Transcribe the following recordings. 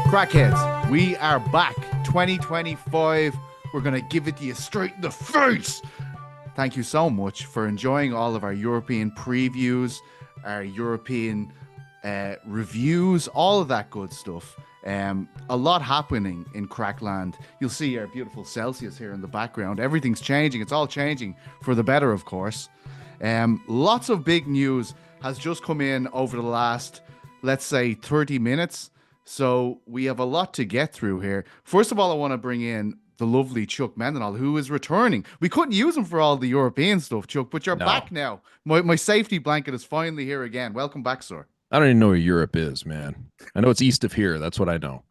Crackheads, we are back. 2025. We're going to give it to you straight in the face. Thank you so much for enjoying all of our European previews, our European reviews, all of that good stuff. A lot happening in Crackland. You'll see our beautiful Celsius here in the background. Everything's changing. It's all changing for the better, of course. Lots of big news has just come in over the last, let's say, 30 minutes. So we have a lot to get through here. First of all, I want to bring in the lovely Chuck Mindenhall, who is returning. We couldn't use him for all the European stuff, Chuck, but you're back now. My safety blanket is finally here again. Welcome back, sir. I don't even know where Europe is, man. I know it's east of here. That's what I know.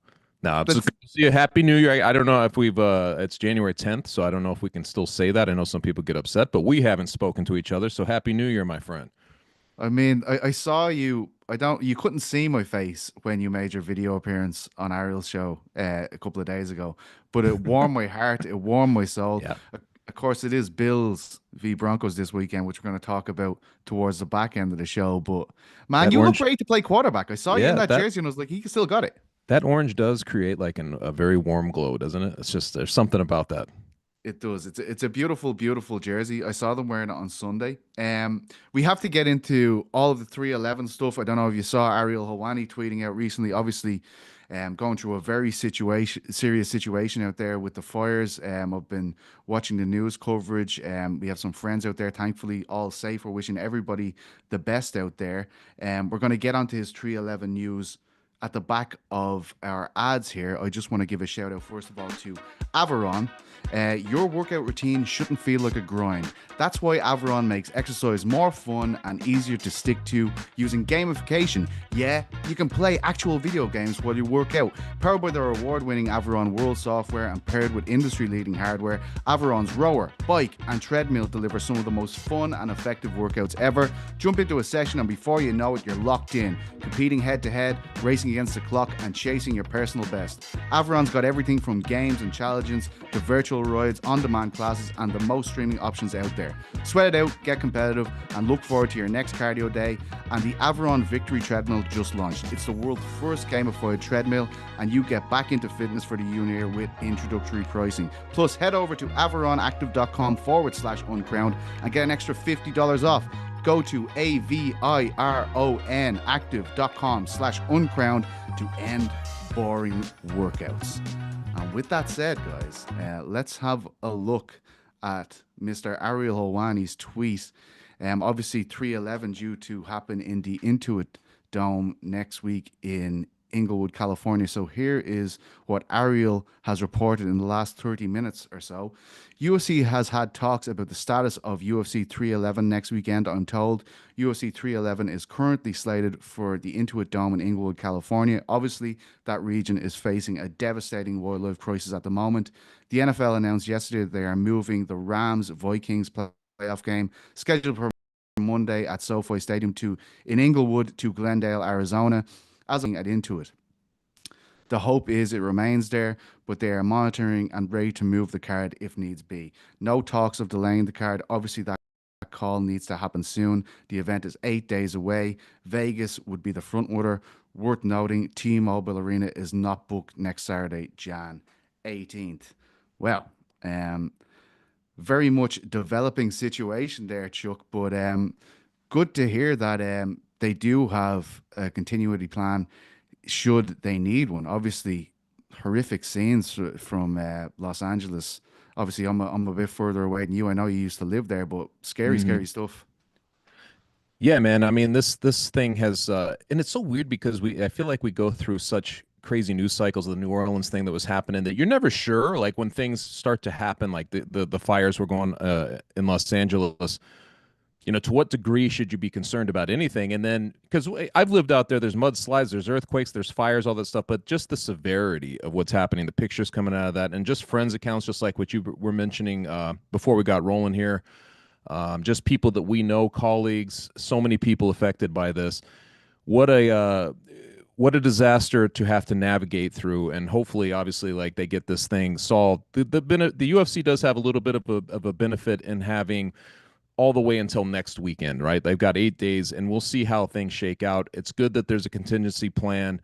Now, it's good to see you. Happy New Year. I don't know if we've, it's January 10th, so I don't know if we can still say that. I know some people get upset, but we haven't spoken to each other, so Happy New Year, my friend. I mean, I saw you. You couldn't see my face when you made your video appearance on Ariel's show a couple of days ago, but it warmed my heart. It warmed my soul. Yeah. Of course, it is Bills v Broncos this weekend, which we're going to talk about towards the back end of the show. But man, you look great to play quarterback. I saw you in that jersey, and I was like, he still got it. That orange does create like a very warm glow, doesn't it? It's just there's something about that. It does. It's a beautiful, beautiful jersey. I saw them wearing it on Sunday. We have to get into all of the 311 stuff. I don't know if you saw ArielHelwani tweeting out recently. Obviously, going through a very serious situation out there with the fires. I've been watching the news coverage. We have some friends out there, thankfully, all safe. We're wishing everybody the best out there. We're going to get onto his 311 news at the back of our ads here. I just want to give a shout out, first of all, to Averon. Your workout routine shouldn't feel like a grind. That's why Averon makes exercise more fun and easier to stick to using gamification. Yeah, you can play actual video games while you work out. Powered by their award-winning Averon World software and paired with industry-leading hardware, Averon's rower, bike, and treadmill deliver some of the most fun and effective workouts ever. Jump into a session and before you know it, you're locked in, competing head-to-head, racing against the clock, and chasing your personal best. Averon's got everything from games and challenges to virtual rides, on-demand classes, and the most streaming options out there. Sweat it out, get competitive, and look forward to your next cardio day. And the Averon Victory Treadmill just launched. It's the world's first gamified treadmill, and you get back into fitness for the new year with introductory pricing. Plus, head over to averonactive.com/uncrowned and get an extra $50 off. Go to averonactive.com/uncrowned to end boring workouts. And with that said, guys, let's have a look at Mr. ArielHelwani's tweet. Obviously, 311 due to happen in the Intuit Dome next week in Inglewood, California. So here is what Ariel has reported in the last 30 minutes or so. UFC has had talks about the status of UFC 311 next weekend, I'm told. UFC 311 is currently slated for the Intuit Dome in Inglewood, California. Obviously, that region is facing a devastating wildlife crisis at the moment. The NFL announced yesterday that they are moving the Rams-Vikings playoff game, scheduled for Monday at SoFi Stadium in Inglewood to Glendale, Arizona, as at Intuit. The hope is it remains there, but they are monitoring and ready to move the card if needs be. No talks of delaying the card. Obviously, that call needs to happen soon. The event is 8 days away. Vegas would be the front runner. Worth noting, T-Mobile Arena is not booked next Saturday, Jan 18th. Well, very much developing situation there, Chuck, but good to hear that they do have a continuity plan should they need one. Obviously, horrific scenes from Los Angeles. Obviously, I'm a bit further away than you. I know you used to live there, but scary, scary stuff. Yeah, man. I mean, this thing has, and it's so weird because I feel like we go through such crazy news cycles of the New Orleans thing that was happening that you're never sure. Like when things start to happen, like the fires were going in Los Angeles. You know, to what degree should you be concerned about anything? And then, because I've lived out there, there's mudslides, there's earthquakes, there's fires, all that stuff, but just the severity of what's happening, the pictures coming out of that, and just friends accounts, just like what you were mentioning before we got rolling here, just people that we know, colleagues, so many people affected by this. What a disaster to have to navigate through, and hopefully, obviously, like they get this thing solved. The UFC does have a little bit of a benefit in having all the way until next weekend, right? They've got 8 days, and we'll see how things shake out. It's good that there's a contingency plan.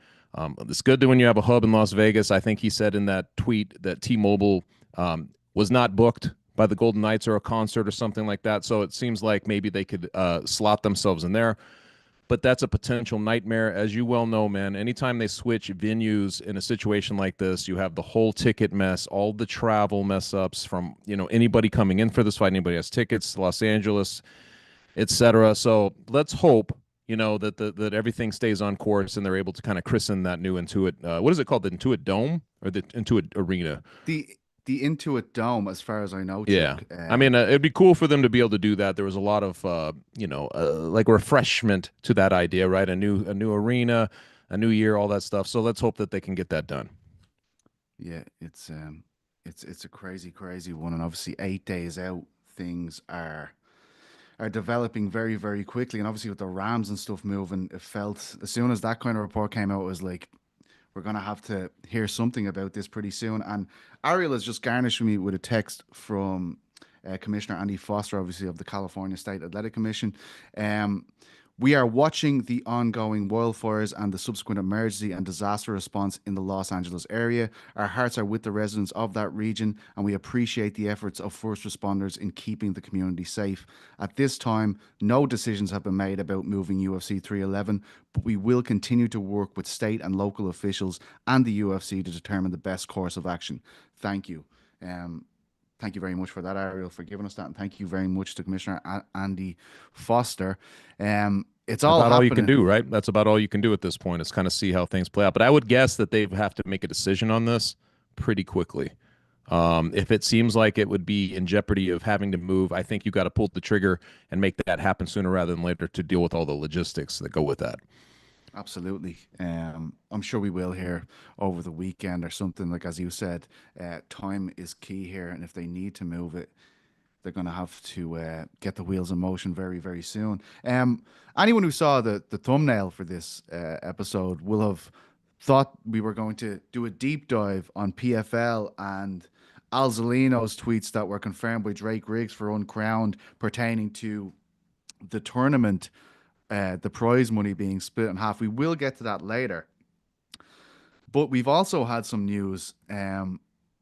It's good that when you have a hub in Las Vegas. I think he said in that tweet that T-Mobile was not booked by the Golden Knights or a concert or something like that. So it seems like maybe they could slot themselves in there. But that's a potential nightmare. As you well know, man, anytime they switch venues in a situation like this, you have the whole ticket mess, all the travel mess ups from, anybody coming in for this fight, anybody has tickets, Los Angeles, etc. So let's hope, that everything stays on course and they're able to kind of christen that new Intuit. What is it called? The Intuit Dome or the Intuit Arena? The the Intuit Dome, as far as I know, Yeah. Chuck. I mean, it'd be cool for them to be able to do that. There was a lot of, like refreshment to that idea, right? A new arena, a new year, all that stuff. So let's hope that they can get that done. Yeah, it's a crazy, crazy one, and obviously 8 days out, things are developing very, very quickly. And obviously with the Rams and stuff moving, it felt as soon as that kind of report came out, it was like we're gonna have to hear something about this pretty soon. And Ariel has just garnished me with a text from Commissioner Andy Foster, obviously of the California State Athletic Commission. Um, we are watching the ongoing wildfires and the subsequent emergency and disaster response in the Los Angeles area. Our hearts are with the residents of that region, and we appreciate the efforts of first responders in keeping the community safe. At this time, no decisions have been made about moving UFC 311, but we will continue to work with state and local officials and the UFC to determine the best course of action. Thank you. Um, Thank you very much for that, Ariel, for giving us that, and thank you very much to Commissioner Andy Foster. It's all About all you can happening. do, right? That's about all you can do at this point is kind of see how things play out. But I would guess that they have to make a decision on this pretty quickly. If it seems like it would be in jeopardy of having to move, I think you got to pull the trigger and make that happen sooner rather than later to deal with all the logistics that go with that. Absolutely. I'm sure we will hear over the weekend or something. Like as you said, time is key here, and if they need to move it, they're going to have to get the wheels in motion very, very soon. Anyone who saw the thumbnail for this episode will have thought we were going to do a deep dive on PFL and Al Zolino's tweets that were confirmed by Drake Riggs for Uncrowned pertaining to the tournament, the prize money being split in half. We will get to that later. But we've also had some news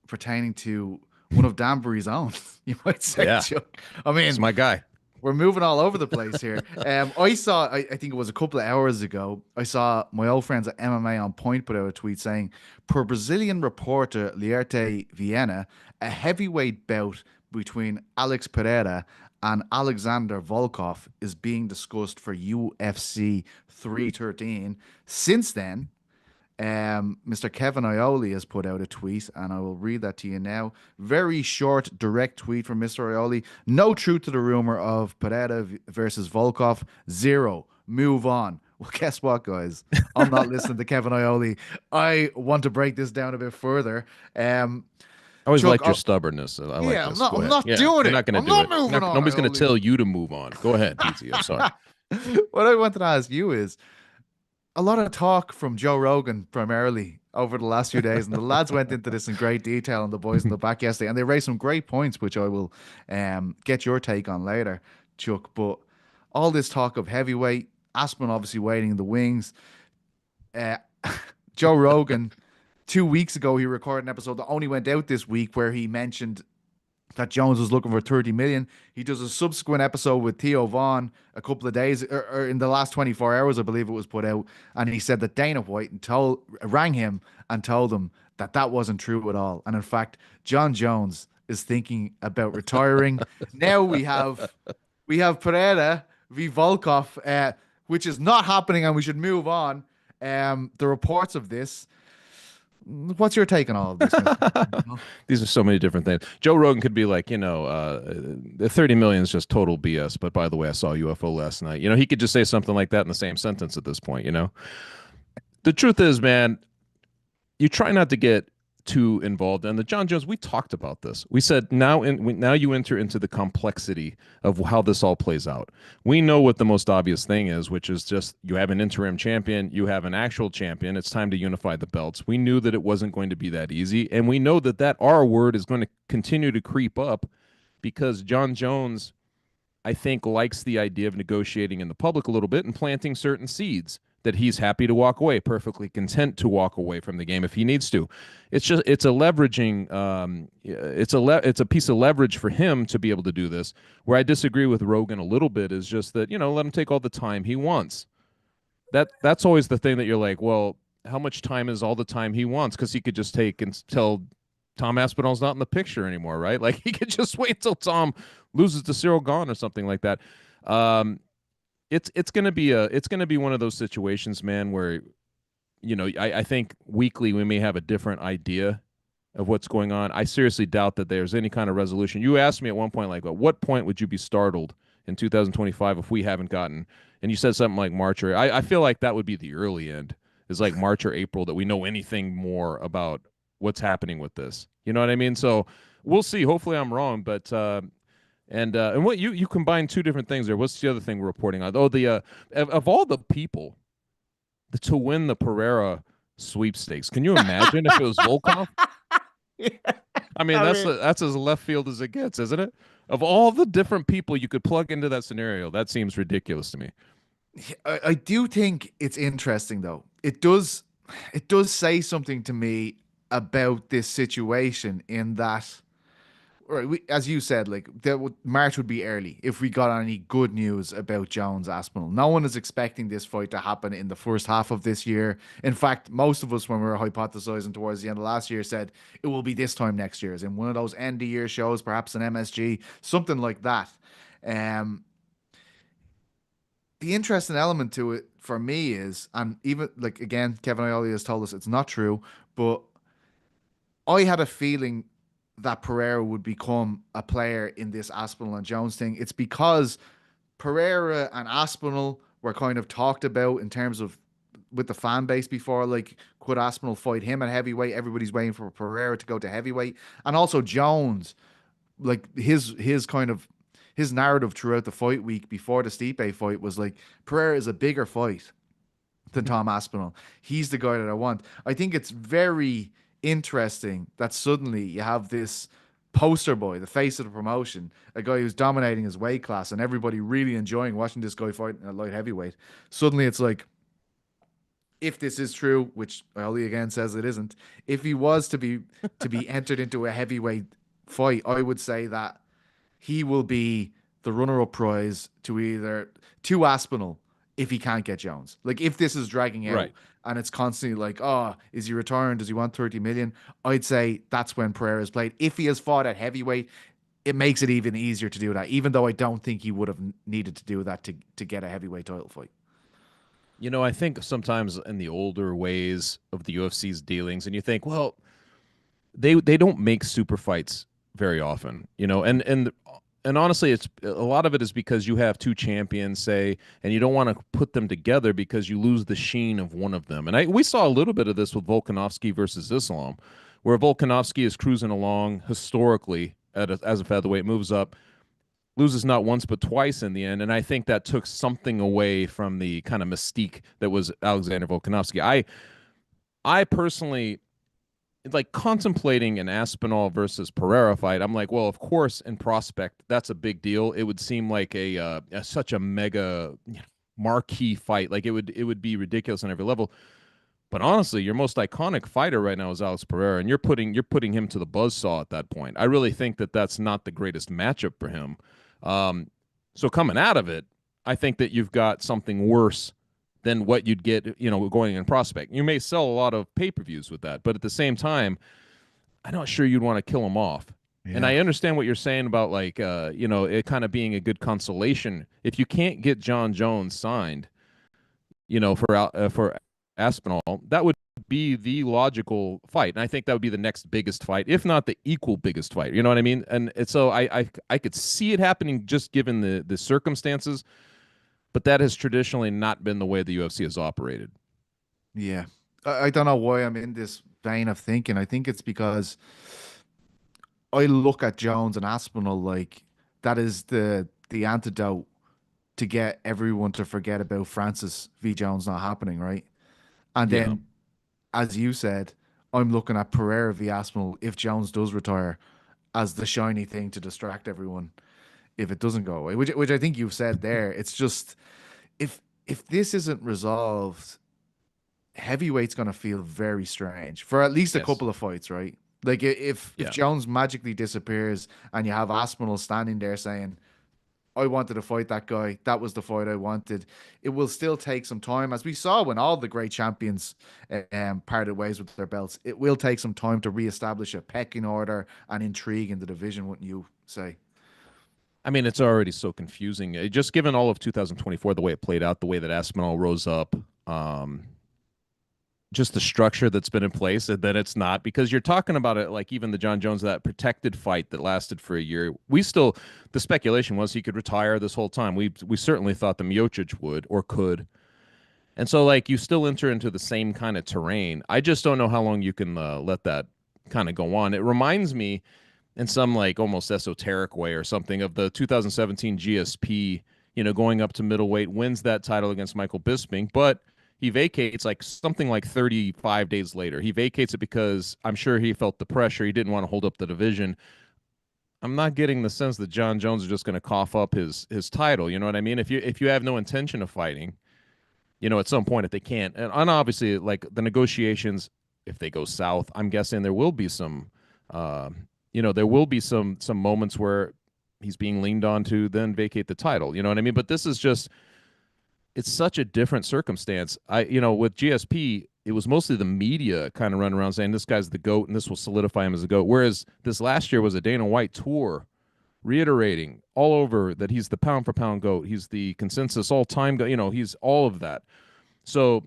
pertaining to one of Danbury's own, you might say, Yeah, Chuck. I mean, it's my guy. we're moving all over the place here. I think it was a couple of hours ago, I saw my old friends at MMA on Point put out a tweet saying, per Brazilian reporter Lierte Viena, a heavyweight bout between Alex Pereira and Alexander Volkov is being discussed for UFC 313. Since then, Mr. Kevin Ioli has put out a tweet, and I will read that to you now. Very short, direct tweet from Mr. Ioli. No truth to the rumor of Pereira versus Volkov. Zero. Move on. Well, guess what, guys? I'm not listening to Kevin Ioli. I want to break this down a bit further. I always Chuck, liked your stubbornness. I like yeah, this. Go I'm ahead. not Yeah, doing you're it. not going to I'm do not it. moving on, Nobody's going to Ioli. tell you to move on. Go ahead, PT. I'm sorry. What I wanted to ask you is a lot of talk from Joe Rogan primarily over the last few days, and the lads went into this in great detail, and the boys in the back yesterday, and they raised some great points, which I will get your take on later, Chuck. But all this talk of heavyweight, Aspinall obviously waiting in the wings. Uh, Joe Rogan, 2 weeks ago, he recorded an episode that only went out this week where he mentioned that Jones was looking for 30 million. He does a subsequent episode with Theo Vaughn a couple of days, or in the last 24 hours, I believe it was put out. And he said that Dana White rang him and told him that that wasn't true at all. And in fact, Jon Jones is thinking about retiring. Now we have Pereira v Volkov, which is not happening, and we should move on. The reports of this. What's your take on all of this, Mr.? These are so many different things. Joe Rogan could be like, the 30 million is just total BS. But by the way, I saw a UFO last night. He could just say something like that in the same sentence at this point. The truth is, man, you try not to get too involved. And the Jon Jones, we talked about this. We said now you enter into the complexity of how this all plays out. We know what the most obvious thing is, which is just you have an interim champion, you have an actual champion. It's time to unify the belts. We knew that it wasn't going to be that easy, and we know that R word is going to continue to creep up because Jon Jones, I think, likes the idea of negotiating in the public a little bit and planting certain seeds that he's happy to walk away, perfectly content to walk away from the game if he needs to. It's a leveraging it's a piece of leverage for him to be able to do this. Where I disagree with Rogan a little bit is just that, let him take all the time he wants. That's always the thing that you're like, well, how much time is all the time he wants? Because he could just take until Tom Aspinall's not in the picture anymore, right? Like he could just wait until Tom loses to Cyril Gahn or something like that. It's gonna be one of those situations, man, where I think weekly we may have a different idea of what's going on. I seriously doubt that there's any kind of resolution. You asked me at one point, like, at what point would you be startled in 2025 if we haven't gotten? And you said something like March or I feel like that would be the early end. Is like March or April that we know anything more about what's happening with this. You know what I mean? So we'll see. Hopefully I'm wrong, but and what you combine two different things there. What's the other thing we're reporting on? Oh, the of all the people to win the Pereira sweepstakes. Can you imagine if it was Volkov? Yeah, I mean, I that's mean, that's as left field as it gets, isn't it? Of all the different people you could plug into that scenario, that seems ridiculous to me. I do think it's interesting though. It does say something to me about this situation in that, right, as you said, like March would be early if we got any good news about Jones Aspinall. No one is expecting this fight to happen in the first half of this year. In fact, most of us, when we were hypothesizing towards the end of last year, said it will be this time next year, as in one of those end of year shows, perhaps an MSG, something like that. Um, the interesting element to it for me is, and even like again, Kevin Ioli has told us it's not true, but I had a feeling that Pereira would become a player in this Aspinall and Jones thing. It's because Pereira and Aspinall were kind of talked about in terms of with the fan base before, like could Aspinall fight him at heavyweight? Everybody's waiting for Pereira to go to heavyweight, and also Jones, like his kind of his narrative throughout the fight week before the Stipe fight was like Pereira is a bigger fight than Tom Aspinall. He's the guy that I want. I think it's very interesting that suddenly you have this poster boy, the face of the promotion, a guy who's dominating his weight class and everybody really enjoying watching this guy fight in a light heavyweight. Suddenly it's like, if this is true, which Ali again says it isn't, if he was to be entered into a heavyweight fight, I would say that he will be the runner-up prize to Aspinall if he can't get Jones. Like if this is dragging out Right. and it's constantly like, oh, is he retiring? Does he want 30 million? I'd say that's when Pereira's played. If he has fought at heavyweight, it makes it even easier to do that. Even though I don't think he would have needed to do that to get a heavyweight title fight. I think sometimes in the older ways of the UFC's dealings, and you think, well, they don't make super fights very often, and honestly, it's a lot of it is because you have two champions, say, and you don't want to put them together because you lose the sheen of one of them. And we saw a little bit of this with Volkanovski versus Islam, where Volkanovski is cruising along historically as a featherweight, moves up, loses not once but twice in the end, and I think that took something away from the kind of mystique that was Alexander Volkanovski. I personally like contemplating an Aspinall versus Pereira fight. I'm like, well, of course, in prospect, that's a big deal. It would seem like such a mega marquee fight. Like it would be ridiculous on every level. But honestly, your most iconic fighter right now is Alex Pereira, and you're putting him to the buzzsaw at that point. I really think that that's not the greatest matchup for him. So coming out of it, I think that you've got something worse than what you'd get, going in prospect. You may sell a lot of pay-per-views with that, but at the same time, I'm not sure you'd want to kill him off. And Yeah. I understand what you're saying about like, it kind of being a good consolation if you can't get Jon Jones signed, for Aspinall, that would be the logical fight, and I think that would be the next biggest fight, if not the equal biggest fight. You know what I mean? And so I could see it happening just given the circumstances, but that has traditionally not been the way the UFC has operated. Yeah. I don't know why I'm in this vein of thinking. I think it's because I look at Jones and Aspinall like that is the antidote to get everyone to forget about Francis v. Jones not happening, right? And Yeah. then, as you said, I'm looking at Pereira v. Aspinall if Jones does retire as the shiny thing to distract everyone if it doesn't go away, which I think you've said there. It's just if this isn't resolved heavyweight's going to feel very strange for at least a Yes. couple of fights, right? Like if Yeah. Jones magically disappears and you have Aspinall standing there saying, I wanted to fight that guy. That was the fight I wanted. It will still take some time, as we saw when all the great champions parted ways with their belts. It will take some time to reestablish a pecking order and intrigue in the division, wouldn't you say? I mean, it's already so confusing. Just given all of 2024, the way it played out, the way that Aspinall rose up, um, just the structure that's been in place, and then it's not, because you're talking about it like even the Jon Jones, that protected fight that lasted for a year. We still, the speculation was he could retire this whole time. We certainly thought the Miocic would or could. And so, like, you still enter into the same kind of terrain. I just don't know how long you can let that kind of go on. It reminds me, in some like almost esoteric way or something, of the 2017 GSP, going up to middleweight, wins that title against Michael Bisping, but he vacates like something like 35 days later. He vacates it because I'm sure he felt the pressure. He didn't want to hold up the division. I'm not getting the sense that Jon Jones is just going to cough up his title. You know what I mean? If you have no intention of fighting, at some point, if they can't, and obviously, like the negotiations, if they go south, I'm guessing there will be some, there will be some moments where he's being leaned on to then vacate the title. You know what I mean? But this is just, it's such a different circumstance. With GSP, it was mostly the media kind of running around saying this guy's the GOAT and this will solidify him as a GOAT. Whereas this last year was a Dana White tour reiterating all over that he's the pound for pound GOAT. He's the consensus all time GOAT. He's all of that. So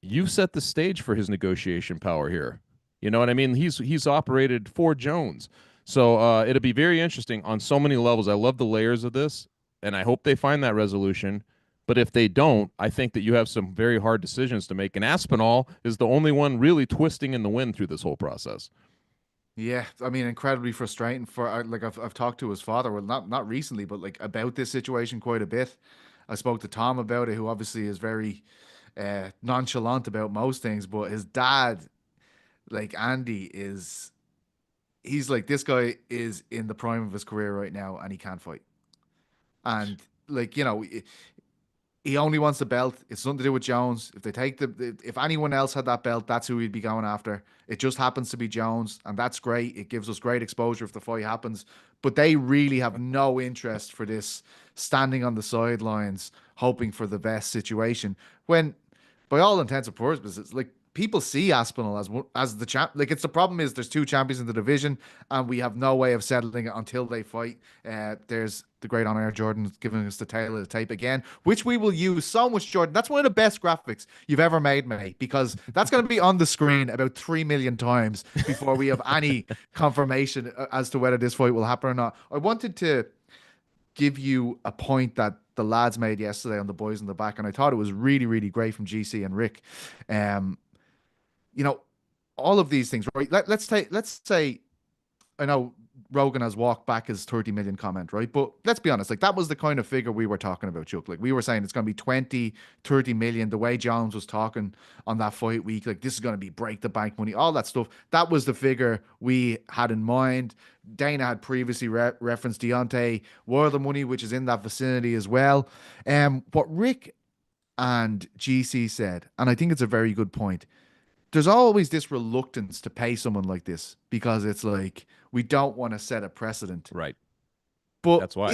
you set the stage for his negotiation power here. You know what I mean? He's operated for Jones. So it'll be very interesting on so many levels. I love the layers of this, and I hope they find that resolution. But if they don't, I think that you have some very hard decisions to make. And Aspinall is the only one really twisting in the wind through this whole process. Yeah, I mean, incredibly frustrating for like I've talked to his father, well, not recently, but like about this situation quite a bit. I spoke to Tom about it, who obviously is very nonchalant about most things, but his dad, like Andy, he's like, this guy is in the prime of his career right now, and he can't fight. And like he only wants the belt. It's nothing to do with Jones. If they take if anyone else had that belt, that's who he'd be going after. It just happens to be Jones, and that's great. It gives us great exposure if the fight happens. But they really have no interest for this standing on the sidelines, hoping for the best situation. When, by all intents and purposes, like people see Aspinall as the champ. Like it's the problem is there's two champions in the division, and we have no way of settling it until they fight. There's the great on air Jordan giving us the tail of the tape again, which we will use so much. Jordan, that's one of the best graphics you've ever made, mate, because that's going to be on the screen about 3 million times before we have any confirmation as to whether this fight will happen or not. I wanted to give you a point that the lads made yesterday on the boys in the back, and I thought it was really, really great from GC and Rick. Um, you know, all of these things, right? Let's say, I know Rogan has walked back his 30 million comment, right? But let's be honest, like that was the kind of figure we were talking about, Chuck. Like we were saying it's going to be 20, 30 million. The way Jones was talking on that fight week, like this is going to be break the bank money, all that stuff. That was the figure we had in mind. Dana had previously referenced Deontay Wilder money, which is in that vicinity as well. What Rick and GC said, and I think it's a very good point, there's always this reluctance to pay someone like this because it's like we don't want to set a precedent. Right. But That's why.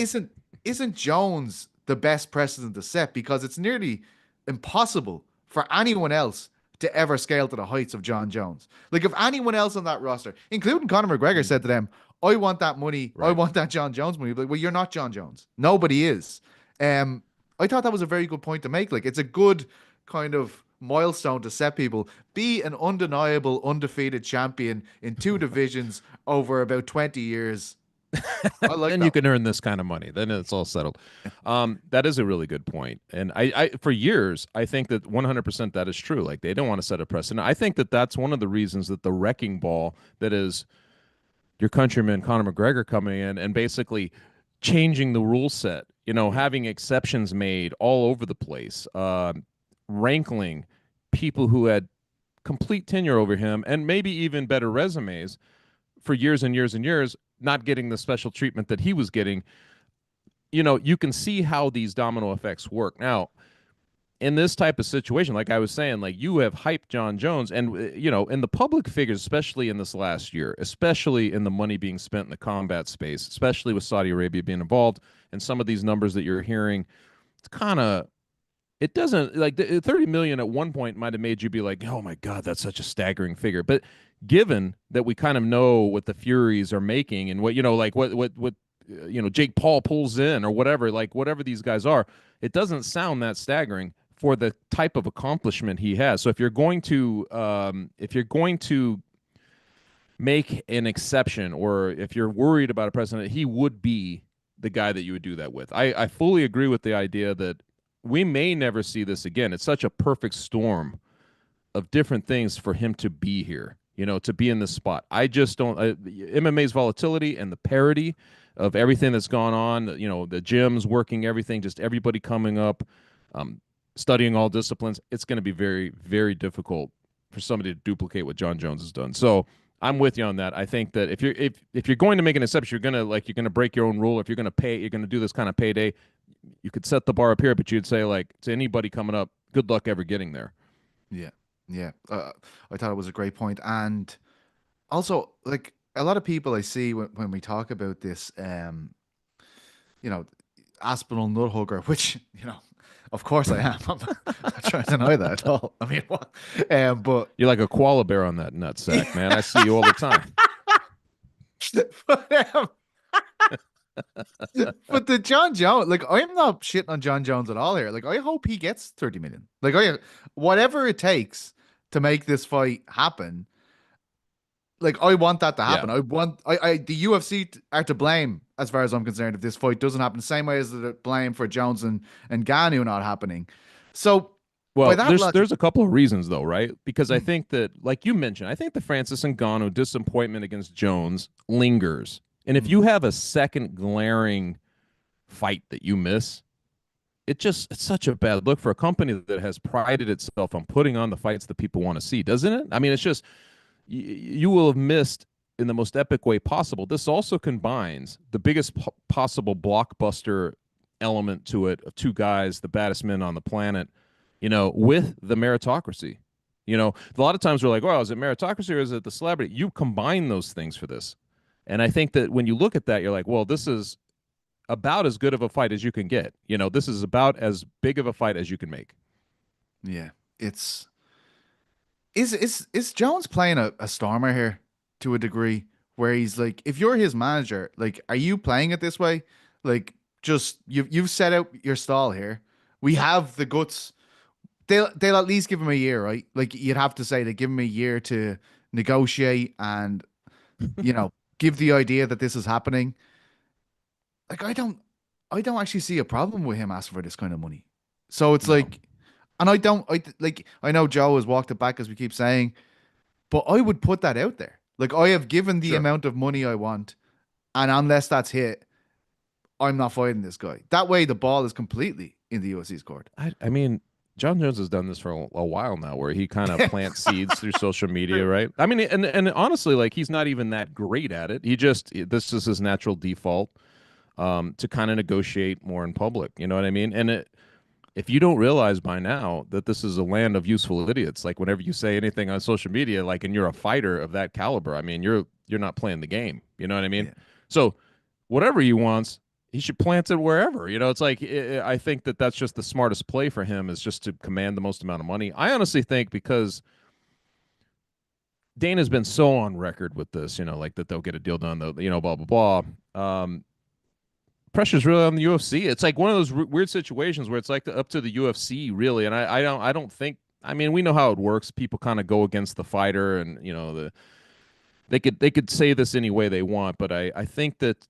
isn't Jones the best precedent to set, because it's nearly impossible for anyone else to ever scale to the heights of Jon Jones. Like if anyone else on that roster, including Conor McGregor, said to them, "I want that money. I Right. want that Jon Jones money." Like, well, you're not Jon Jones. Nobody is. I thought that was a very good point to make. Like it's a good kind of milestone to set people. Be an undeniable undefeated champion in two divisions over about 20 years. I like Then that. you can earn this kind of money. Then it's all settled. That is a really good point. And I for years, I think that 100% that is true. Like they don't want to set a precedent. I think that that's one of the reasons that the wrecking ball that is your countryman Conor McGregor coming in and basically changing the rule set, having exceptions made all over the place, rankling people who had complete tenure over him and maybe even better resumes for years and years and years, not getting the special treatment that he was getting. You can see how these domino effects work. Now, in this type of situation, like I was saying, like you have hyped Jon Jones, and in the public figures, especially in this last year, especially in the money being spent in the combat space, especially with Saudi Arabia being involved, and some of these numbers that you're hearing, it's kind of it doesn't like the 30 million at one point might have made you be like, oh my God, that's such a staggering figure. But given that we kind of know what the Furies are making and what, like what Jake Paul pulls in or whatever, like whatever these guys are, it doesn't sound that staggering for the type of accomplishment he has. So if you're going to make an exception, or if you're worried about a president, he would be the guy that you would do that with. I fully agree with the idea that we may never see this again. It's such a perfect storm of different things for him to be here, to be in this spot. I just don't. MMA's volatility and the parity of everything that's gone on, the gyms working, everything, just everybody coming up, studying all disciplines. It's going to be very, very difficult for somebody to duplicate what Jon Jones has done. So I'm with you on that. I think that if you're going to make an exception, you're going to break your own rule. If you're going to do this kind of payday, you could set the bar up here, but you'd say, like, to anybody coming up, good luck ever getting there. Yeah, yeah. I thought it was a great point, and also, like, a lot of people I see when we talk about this, you know, Aspinall nut hugger, which of course I am. I'm not trying to deny that at all. I mean, what? But You're like a koala bear on that nutsack, man. I see you all the time. but, but the Jon Jones, like, I'm not shitting on Jon Jones at all here. Like, I hope he gets 30 million. Like, whatever it takes to make this fight happen. Like, I want that to happen. Yeah. The UFC are to blame as far as I'm concerned if this fight doesn't happen. The same way as they're to blame for Jones and Ngannou not happening. So, by Well, that logic, there's a couple of reasons though, right? Because I think that, like you mentioned, I think the Francis Ngannou disappointment against Jones lingers. And if you have a second glaring fight that you miss, it's such a bad look for a company that has prided itself on putting on the fights that people want to see, doesn't it? I mean, it's just you will have missed in the most epic way possible. This also combines the biggest possible blockbuster element to it of two guys, the baddest men on the planet, with the meritocracy. A lot of times we're like, well, is it meritocracy or is it the celebrity? You combine those things for this. And I think that when you look at that, you're like, well, this is about as good of a fight as you can get. This is about as big of a fight as you can make. yeah, it's is Jones playing a stormer here to a degree where he's like, if you're his manager, like, are you playing it this way? Like, just you've set out your stall here. We have the guts. They'll at least give him a year, right? Like, you'd have to say they give him a year to negotiate and give the idea that this is happening. Like, I don't actually see a problem with him asking for this kind of money. So it's No. like, and I know Joe has walked it back as we keep saying, but I would put that out there. Like, I have given the Sure. amount of money I want, and unless that's hit, I'm not fighting this guy. That way, the ball is completely in the UFC's court. I mean, Jon Jones has done this for a while now, where he kind of plants seeds through social media, right? I mean, and honestly, like, he's not even that great at it. This is his natural default, to kind of negotiate more in public. You know what I mean? And if you don't realize by now that this is a land of useful idiots, like, whenever you say anything on social media, like, and you're a fighter of that caliber, I mean, you're not playing the game. You know what I mean? Yeah. So whatever he wants, he should plant it wherever. It's like, I think that that's just the smartest play for him, is just to command the most amount of money. I honestly think, because Dana's been so on record with this, like, that they'll get a deal done, though, blah blah blah. Pressure's really on the UFC. It's like one of those weird situations where it's like up to the UFC, really. And I don't think. I mean, we know how it works. People kind of go against the fighter, and they could say this any way they want, but I think that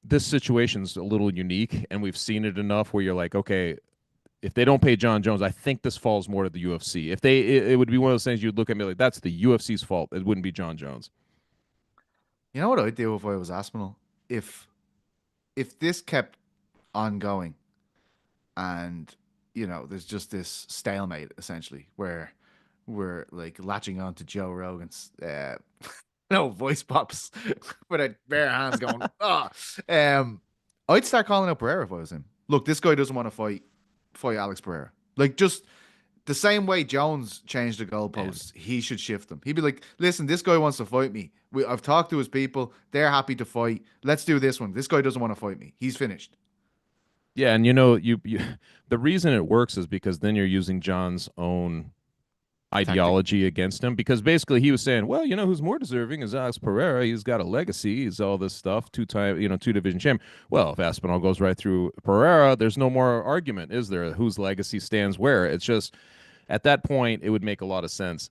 this situation's a little unique, and we've seen it enough where you're like, okay, if they don't pay Jon Jones, I think this falls more to the UFC. If it would be one of those things you'd look at me like, that's the UFC's fault. It wouldn't be Jon Jones. You know what I'd do if I was Aspinall? If this kept on going, and there's just this stalemate essentially where we're like latching on to Joe Rogan's voice pops with a bare hands going, I'd start calling out Pereira if I was him. Look, this guy doesn't want to fight Alex Pereira. Like, just the same way Jones changed the Man. goalposts, he should shift them. He'd be like, listen, this guy wants to fight me. I've talked to his people. They're happy to fight. Let's do this one. This guy doesn't want to fight me. He's finished. Yeah, and you the reason it works is because then you're using John's own Tactic. ideology against him because basically he was saying, well, you know who's more deserving is Alex Pereira. He's got a legacy. He's all this stuff, two-time, two-division champ. Well, if Aspinall goes right through Pereira, there's no more argument, is there? Whose legacy stands where? It's just at that point it would make a lot of sense.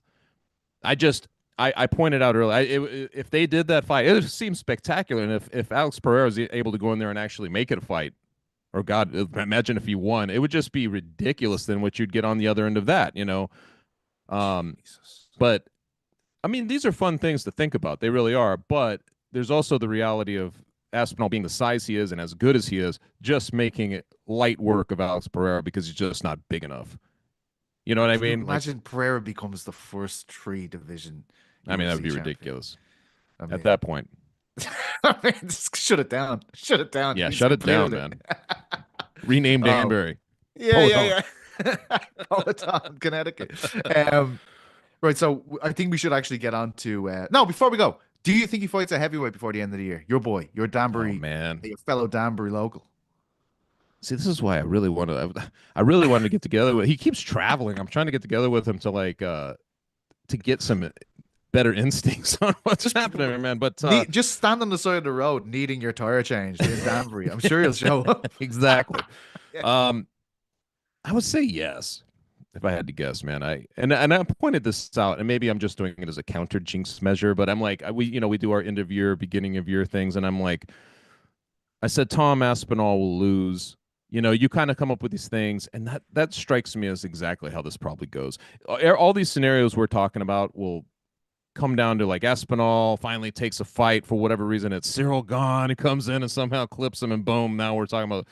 I pointed out earlier, if they did that fight, it seems spectacular. And if Alex Pereira is able to go in there and actually make it a fight, or God, imagine if he won, it would just be ridiculous than what you'd get on the other end of that. Jesus. But I mean, these are fun things to think about. They really are. But there's also the reality of Aspinall being the size he is and as good as he is, just making it light work of Alex Pereira because he's just not big enough. You know what I Can you mean? Like, imagine Pereira becomes the first three division I mean, that would UFC be champion? ridiculous I at mean, that point. I mean, just shut it down. Shut it down. Yeah, He's shut it down, completed man. Rename Oh, Danbury. yeah, Peloton. yeah, yeah. Peloton, Connecticut. Right. So I think we should actually get on to. No, before we go, do you think he fights a heavyweight before the end of the year? Your boy, your Oh Danbury, man. your fellow Danbury local. See, this is why I really want to. I really wanted to get together with. He keeps traveling. I'm trying to get together with him to to get some better instincts on what's Just happening, man. But just stand on the side of the road needing your tire changed in Danbury. I'm sure he'll show up. exactly. Yeah. Um, I would say yes if I had to guess, man. I pointed this out, and maybe I'm just doing it as a counter jinx measure, but I'm like, we do our end of year, beginning of year things, and I'm like, I said Tom Aspinall will lose. You kind of come up with these things, and that strikes me as exactly how this probably goes. All these scenarios we're talking about will come down to like Aspinall finally takes a fight for whatever reason. It's Cyril gone. He comes in and somehow clips him, and boom, now we're talking about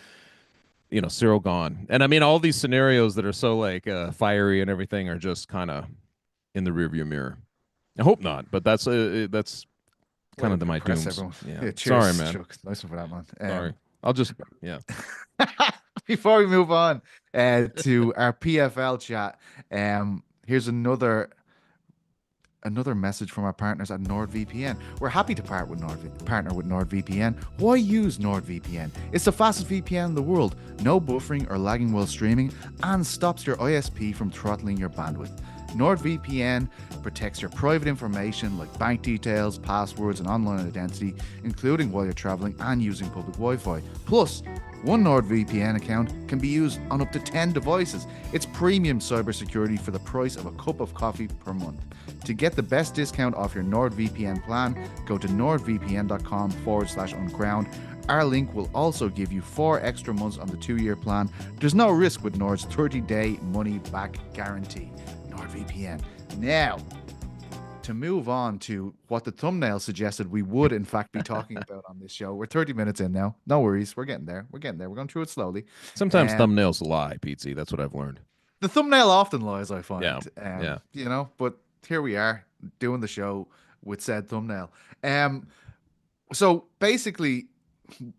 Cyril gone. And I mean, all these scenarios that are so like fiery and everything are just kind of in the rearview mirror. I hope not, but that's Way kind to of my impress dooms. everyone. Yeah. Yeah, cheers, Sorry, man. Chuck. Nice one for that, man. Sorry. I'll just yeah. Before we move on to our PFL chat, here's another message from our partners at NordVPN. We're happy to partner with NordVPN. Why use NordVPN? It's the fastest VPN in the world, no buffering or lagging while streaming, and stops your ISP from throttling your bandwidth. NordVPN protects your private information like bank details, passwords, and online identity, including while you're traveling and using public Wi-Fi. Plus, one NordVPN account can be used on up to 10 devices. It's premium cybersecurity for the price of a cup of coffee per month. To get the best discount off your NordVPN plan, go to nordvpn.com/unground. Our link will also give you 4 extra months on the 2-year plan. There's no risk with Nord's 30-day money-back guarantee. NordVPN. Now, to move on to what the thumbnail suggested we would in fact be talking about on this show. We're 30 minutes in now. No worries. We're getting there. We're going through it slowly. Sometimes thumbnails lie, Pete. That's what I've learned. The thumbnail often lies, I find. Yeah. But here we are doing the show with said thumbnail. So basically,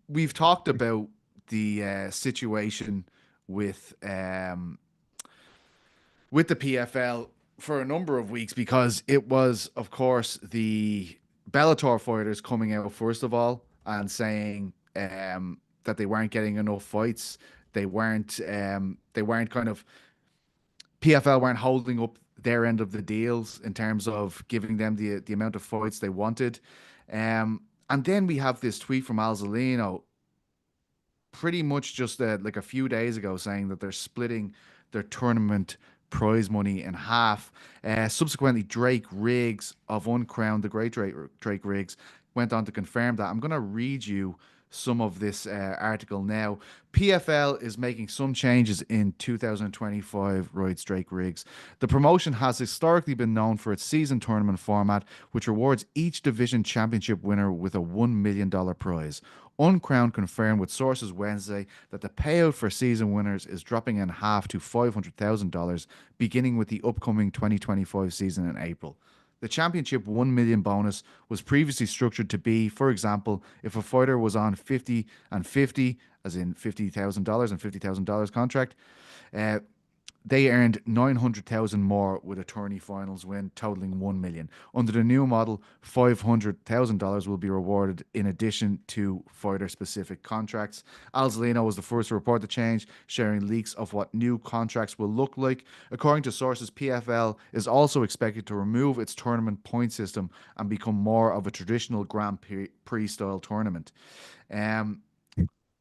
we've talked about the situation with the PFL for a number of weeks because it was, of course, the Bellator fighters coming out first of all and saying that they weren't getting enough fights. They weren't kind of PFL weren't holding up their end of the deals in terms of giving them the amount of fights they wanted. And then we have this tweet from Alzolino pretty much just like a few days ago saying that they're splitting their tournament prize money in half. Subsequently, Drake Riggs of Uncrowned, the great Drake Riggs, went on to confirm that. I'm going to read you some of this article now. PFL is making some changes in 2025, writes Drake Riggs. The promotion has historically been known for its season tournament format, which rewards each division championship winner with a $1 million prize. Uncrowned confirmed with sources Wednesday that the payout for season winners is dropping in half to $500,000, beginning with the upcoming 2025 season in April. The championship 1 million bonus was previously structured to be, for example, if a fighter was on 50 and 50, as in $50,000 and $50,000 contract, They earned 900,000 more with a tourney finals win, totaling 1 million. Under the new model, $500,000 will be rewarded in addition to fighter-specific contracts. Al Zolino was the first to report the change, sharing leaks of what new contracts will look like. According to sources, PFL is also expected to remove its tournament point system and become more of a traditional Grand Prix style tournament. Um,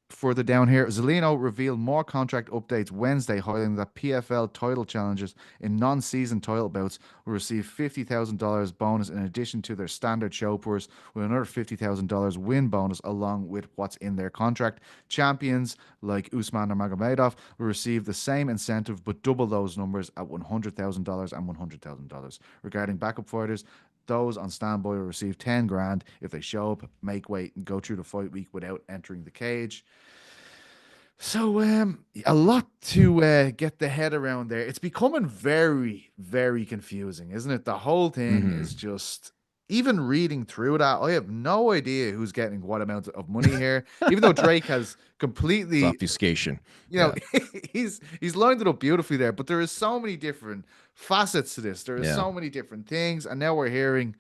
Further down here, Zelino revealed more contract updates Wednesday, highlighting that PFL title challengers in non-season title bouts will receive $50,000 bonus in addition to their standard show purse, with another $50,000 win bonus along with what's in their contract. Champions like Usman Nurmagomedov will receive the same incentive but double those numbers at $100,000 and $100,000. Regarding backup fighters, those on standby will receive 10 grand if they show up, make weight, and go through the fight week without entering the cage. So, a lot to get the head around there. It's becoming very, very confusing, isn't it? The whole thing is just, even reading through that, I have no idea who's getting what amount of money here. Even though Drake has It's completely, obfuscation. you know, he's lined it up beautifully there. But there is so many different facets to this. There is Yeah. so many different things, and now we're hearing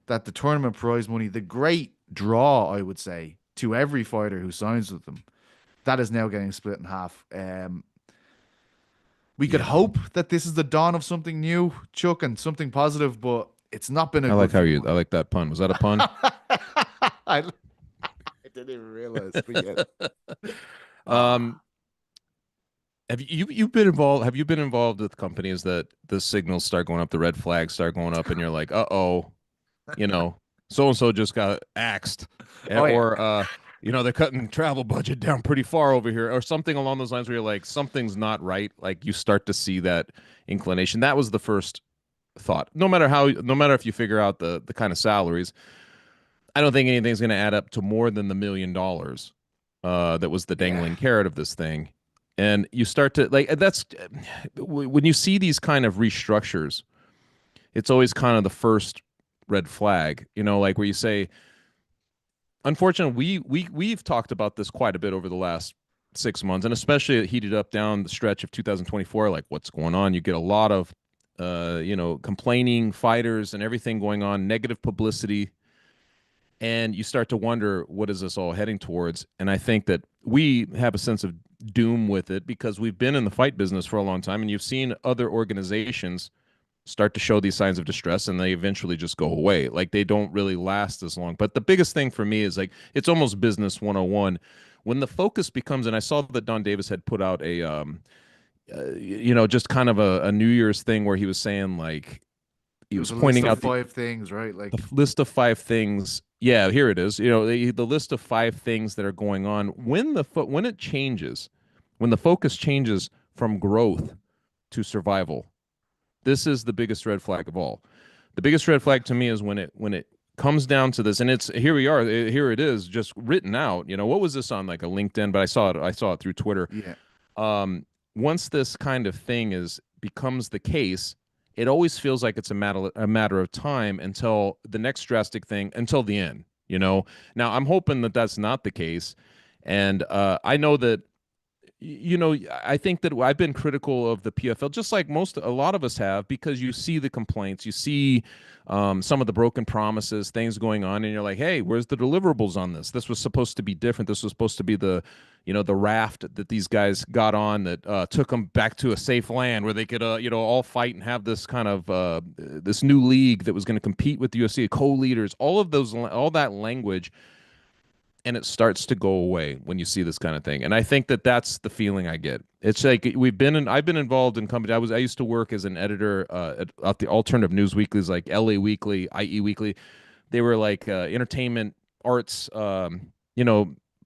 that the tournament prize money, the great draw, I would say, to every fighter who signs with them, that is now getting split in half. We could Yeah. hope that this is the dawn of something new, Chuck, and something positive, but it's not been a I like good how few I months. like that pun. Was that a pun? I, I didn't even realize. But yeah. um, have you've been involved? Have you been involved with companies that the signals start going up, the red flags start going up, and you're like, oh, you know, so and so just got axed, Oh yeah. or they're cutting travel budget down pretty far over here, or something along those lines, where you're like, something's not right. Like you start to see that inclination. That was the first thought. No matter if you figure out the kind of salaries, I don't think anything's going to add up to more than the $1 million. That was the Yeah. dangling carrot of this thing. And you start to like that's when you see these kind of restructures, it's always kind of the first red flag, like where you say, unfortunately, we've talked about this quite a bit over the last 6 months, and especially it heated up down the stretch of 2024. Like, what's going on? You get a lot of, complaining fighters and everything going on, negative publicity, and you start to wonder, what is this all heading towards? And I think that we have a sense of doom with it because we've been in the fight business for a long time, and you've seen other organizations start to show these signs of distress and they eventually just go away. Like they don't really last as long. But the biggest thing for me is like it's almost business 101 when the focus becomes, and I saw that Don Davis had put out a just kind of a New Year's thing where he was saying like he It was was a list pointing of out five things, right? the Like, list of 5 things. Yeah, here it is. The list of 5 things that are going on when when it changes, when the focus changes from growth to survival. This is the biggest red flag of all. The biggest red flag to me is when it comes down to this, and it's here we are. Here it is, just written out. What was this on like a LinkedIn? But I saw it through Twitter. yeah. Once this kind of thing becomes the case, it always feels like it's a matter of time until the next drastic thing, until the end. Now I'm hoping that that's not the case, and I know that I think that I've been critical of the PFL, just like a lot of us have, because you see the complaints, you see some of the broken promises, things going on, and you're like, hey, where's the deliverables on this? This was supposed to be different. This was supposed to be the raft that these guys got on that took them back to a safe land where they could, all fight and have this kind of this new league that was going to compete with the UFC, co-leaders, all that language. And it starts to go away when you see this kind of thing. And I think that that's the feeling I get. It's like I've been involved in companies. I used to work as an editor at the alternative news weeklies like LA Weekly, IE Weekly. They were like entertainment, arts,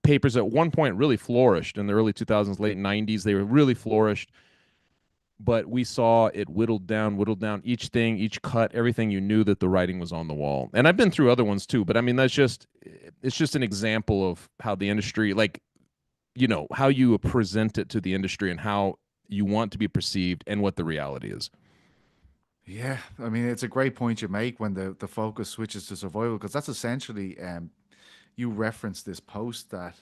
papers at one point really flourished in the early 2000s, late 90s. They were really flourished. But we saw it whittled down each thing, each cut, everything. You knew that the writing was on the wall. And I've been through other ones too, but I mean, it's just an example of how the industry, like, how you present it to the industry and how you want to be perceived and what the reality is. Yeah, I mean, it's a great point you make when the focus switches to survival, because that's essentially you referenced this post that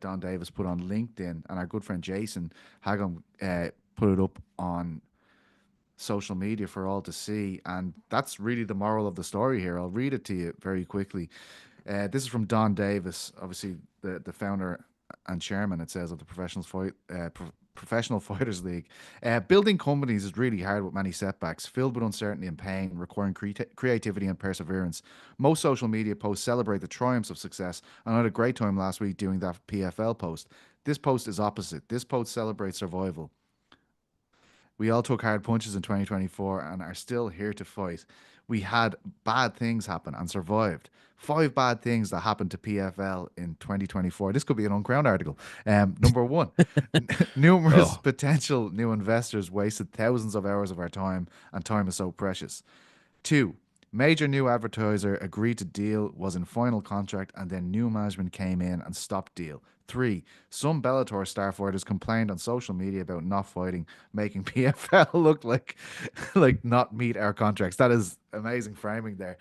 Don Davis put on LinkedIn, and our good friend Jason Hagum put it up on social media for all to see. And that's really the moral of the story here. I'll read it to you very quickly. This is from Don Davis, obviously the founder and chairman, it says, of the Professional Fighters League. Building companies is really hard with many setbacks, filled with uncertainty and pain, requiring creativity and perseverance. Most social media posts celebrate the triumphs of success, and I had a great time last week doing that PFL post. This post is opposite. This post celebrates survival. We all took hard punches in 2024 and are still here to fight. We had bad things happen and survived. 5 bad things that happened to PFL in 2024. This could be an Uncrowned article. Number one, numerous Oh, potential new investors wasted thousands of hours of our time, and time is so precious. 2, major new advertiser agreed to deal, was in final contract, and then new management came in and stopped deal. 3, some Bellator star fighters complained on social media about not fighting, making PFL look like not meet our contracts. That is amazing framing there.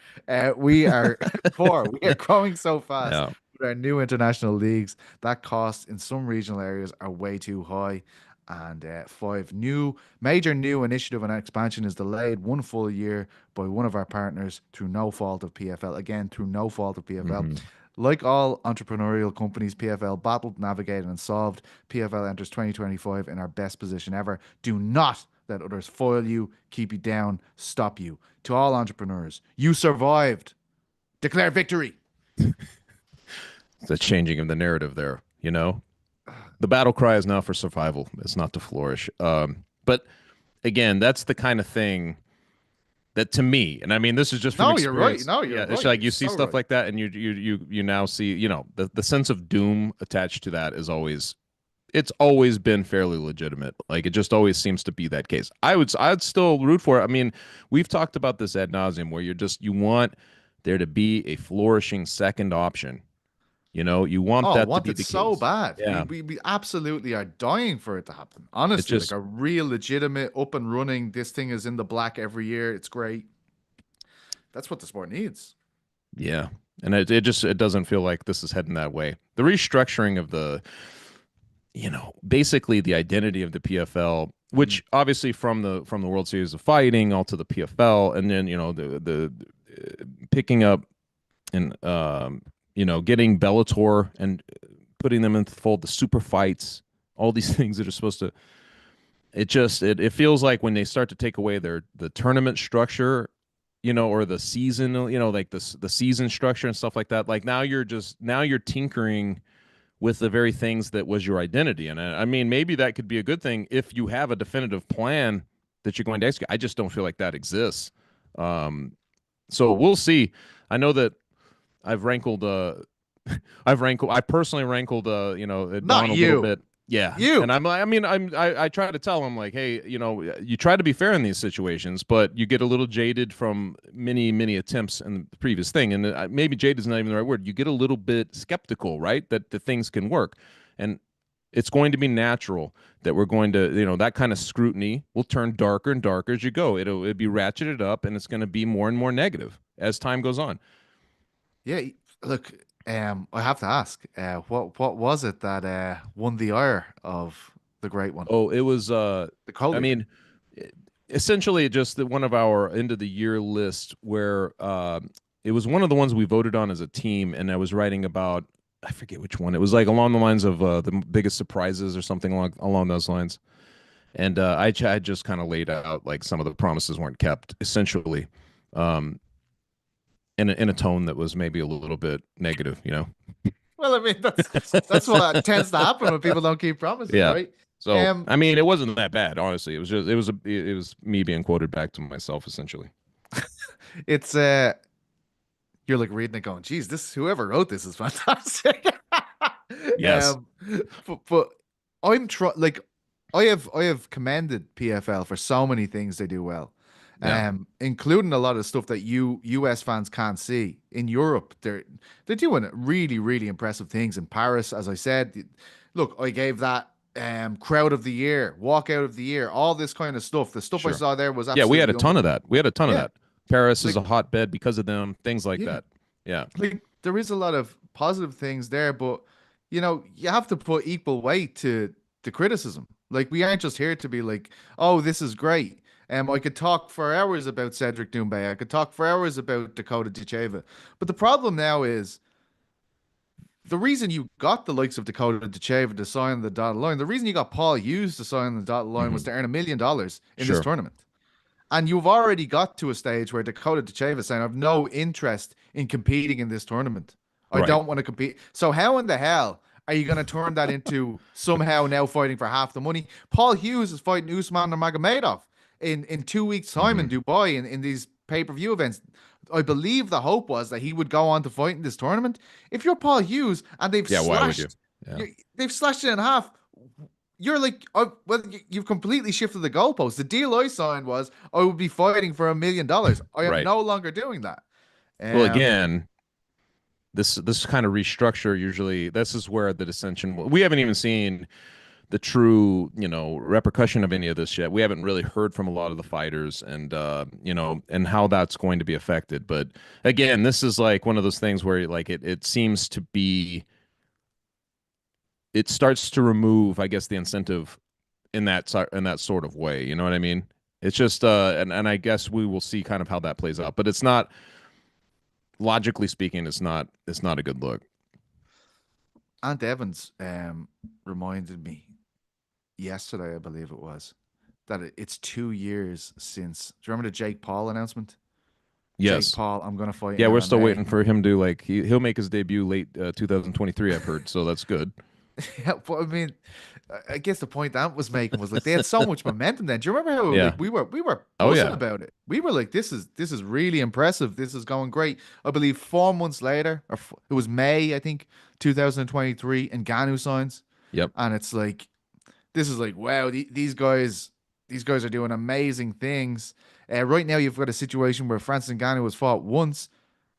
We are 4, we are growing so fast yeah. with our new international leagues that costs in some regional areas are way too high. And 5, major new initiative and expansion is delayed 1 full year by one of our partners through no fault of PFL. Again, through no fault of PFL. Hmm. Like all entrepreneurial companies, PFL battled, navigated, and solved. PFL enters 2025 in our best position ever. Do not let others foil you, keep you down, stop you. To all entrepreneurs, you survived. Declare victory. The changing of the narrative there, you know? The battle cry is now for survival. It's not to flourish. But again, that's the kind of thing that to me, and I mean, this is just from No, you're right. experience. No, you're Yeah, it's right. like You're you see so stuff right. like that, and you now see, the sense of doom attached to that is always it's always been fairly legitimate. Like it just always seems to be that case. I'd still root for it. I mean, we've talked about this ad nauseum where you want there to be a flourishing second option. You want Oh, that to want be it the so case. bad. We, Yeah. we we absolutely are dying for it to happen. It Honestly, like just a real legitimate up and running. This thing is in the black every year. It's great. That's what the sport needs. Yeah. And it doesn't feel like this is heading that way. The restructuring of basically the identity of the PFL, Mm. which obviously from the World Series of Fighting all to the PFL, and then the picking up and getting Bellator and putting them into the fold, the super fights, all these things that are supposed to. It feels like when they start to take away the tournament structure, or the season, like the season structure and stuff like that. Like now you're tinkering with the very things that was your identity. And I mean, maybe that could be a good thing if you have a definitive plan that you're going to execute. I just don't feel like that exists. So we'll see. I know that I've rankled. I personally rankled. Not Don a little you. bit. Yeah, You. and I'm. I mean, I try to tell him like, hey, you try to be fair in these situations, but you get a little jaded from many, many attempts in the previous thing, and maybe jaded is not even the right word. You get a little bit skeptical, right? That the things can work, and it's going to be natural that we're going to, that kind of scrutiny will turn darker and darker as you go. It'll be ratcheted up, and it's going to be more and more negative as time goes on. Yeah. Look, I have to ask, what was it that won the ire of the great one, Oh, it was the I co-leader? mean, essentially just one of our end of the year list where it was one of the ones we voted on as a team, and I was writing about, I forget which one. It was like along the lines of the biggest surprises or something along those lines. And I just kind of laid out like some of the promises weren't kept, essentially, um, in a tone that was maybe a little bit negative, Well, I mean, that's what tends to happen when people don't keep promises, Yeah. right? So Um, I mean, it wasn't that bad, honestly. It was me being quoted back to myself, essentially. it's you're like reading it, going, "Geez, this whoever wrote this is fantastic." Yes. um, but like I have commended PFL for so many things they do well, Yeah. including a lot of stuff that US fans can't see. In Europe, they're doing really really impressive things. In Paris, as I said, look, I gave that crowd of the year, walkout of the year, all this kind of stuff. The stuff I Sure. saw there was Yeah, we had a absolutely ton of that. We had a ton of yeah, that. Paris is like a hotbed because of them, things like yeah, that. Yeah. like there is a lot of positive things there, but you have to put equal weight to the criticism. Like we aren't just here to be like, oh, this is great. I could talk for hours about Cedric Doumbé. I could talk for hours about Dakota Dicheva. But the problem now is the reason you got the likes of Dakota Dicheva to sign the dotted line, the reason you got Paul Hughes to sign the dotted line was Hmm. to earn $1 million in this Sure. tournament. And you've already got to a stage where Dakota Dicheva is saying, I have no interest in competing in this tournament. I Right. don't want to compete. So how in the hell are you going to turn that into somehow now fighting for half the money? Paul Hughes is fighting Usman Nurmagomedov in 2 weeks' time in Hmm. Dubai in these pay-per-view events. I believe the hope was that he would go on to fight in this tournament. If you're Paul Hughes and Yeah. Why would you? Yeah. they've slashed it in half, you're like, well, you've completely shifted the goalposts. The deal I signed was I would be fighting for $1 million. I am Right. no longer doing that. Well, Um, again, this kind of restructure usually this is where the dissension. We haven't even seen the true, repercussion of any of this yet. We haven't really heard from a lot of the fighters and and how that's going to be affected. But again, this is like one of those things where like it seems to be it starts to remove, I guess, the incentive in that sort of way. You know what I mean? It's just and I guess we will see kind of how that plays out. But it's not logically speaking, it's not a good look. Ant Evans reminded me yesterday, I believe it was, that it's 2 years since. Do you remember the Jake Paul announcement? Jake Yes. Paul, I'm going to fight in Yeah, we're still MMA. waiting for him to like he'll make his debut late 2023, I've heard, so that's good. Yeah, but I mean, I guess the point Ant was making was like they had so much momentum then. Do you remember how like Yeah. we were Oh buzzing yeah. about it? We were like, this is really impressive. This is going great. I believe 4 months later, it was May, I think, 2023, and Ngannou signs, Yep. and it's like this is like wow, these guys are doing amazing things. Right now, you've got a situation where Francis Ngannou has fought once.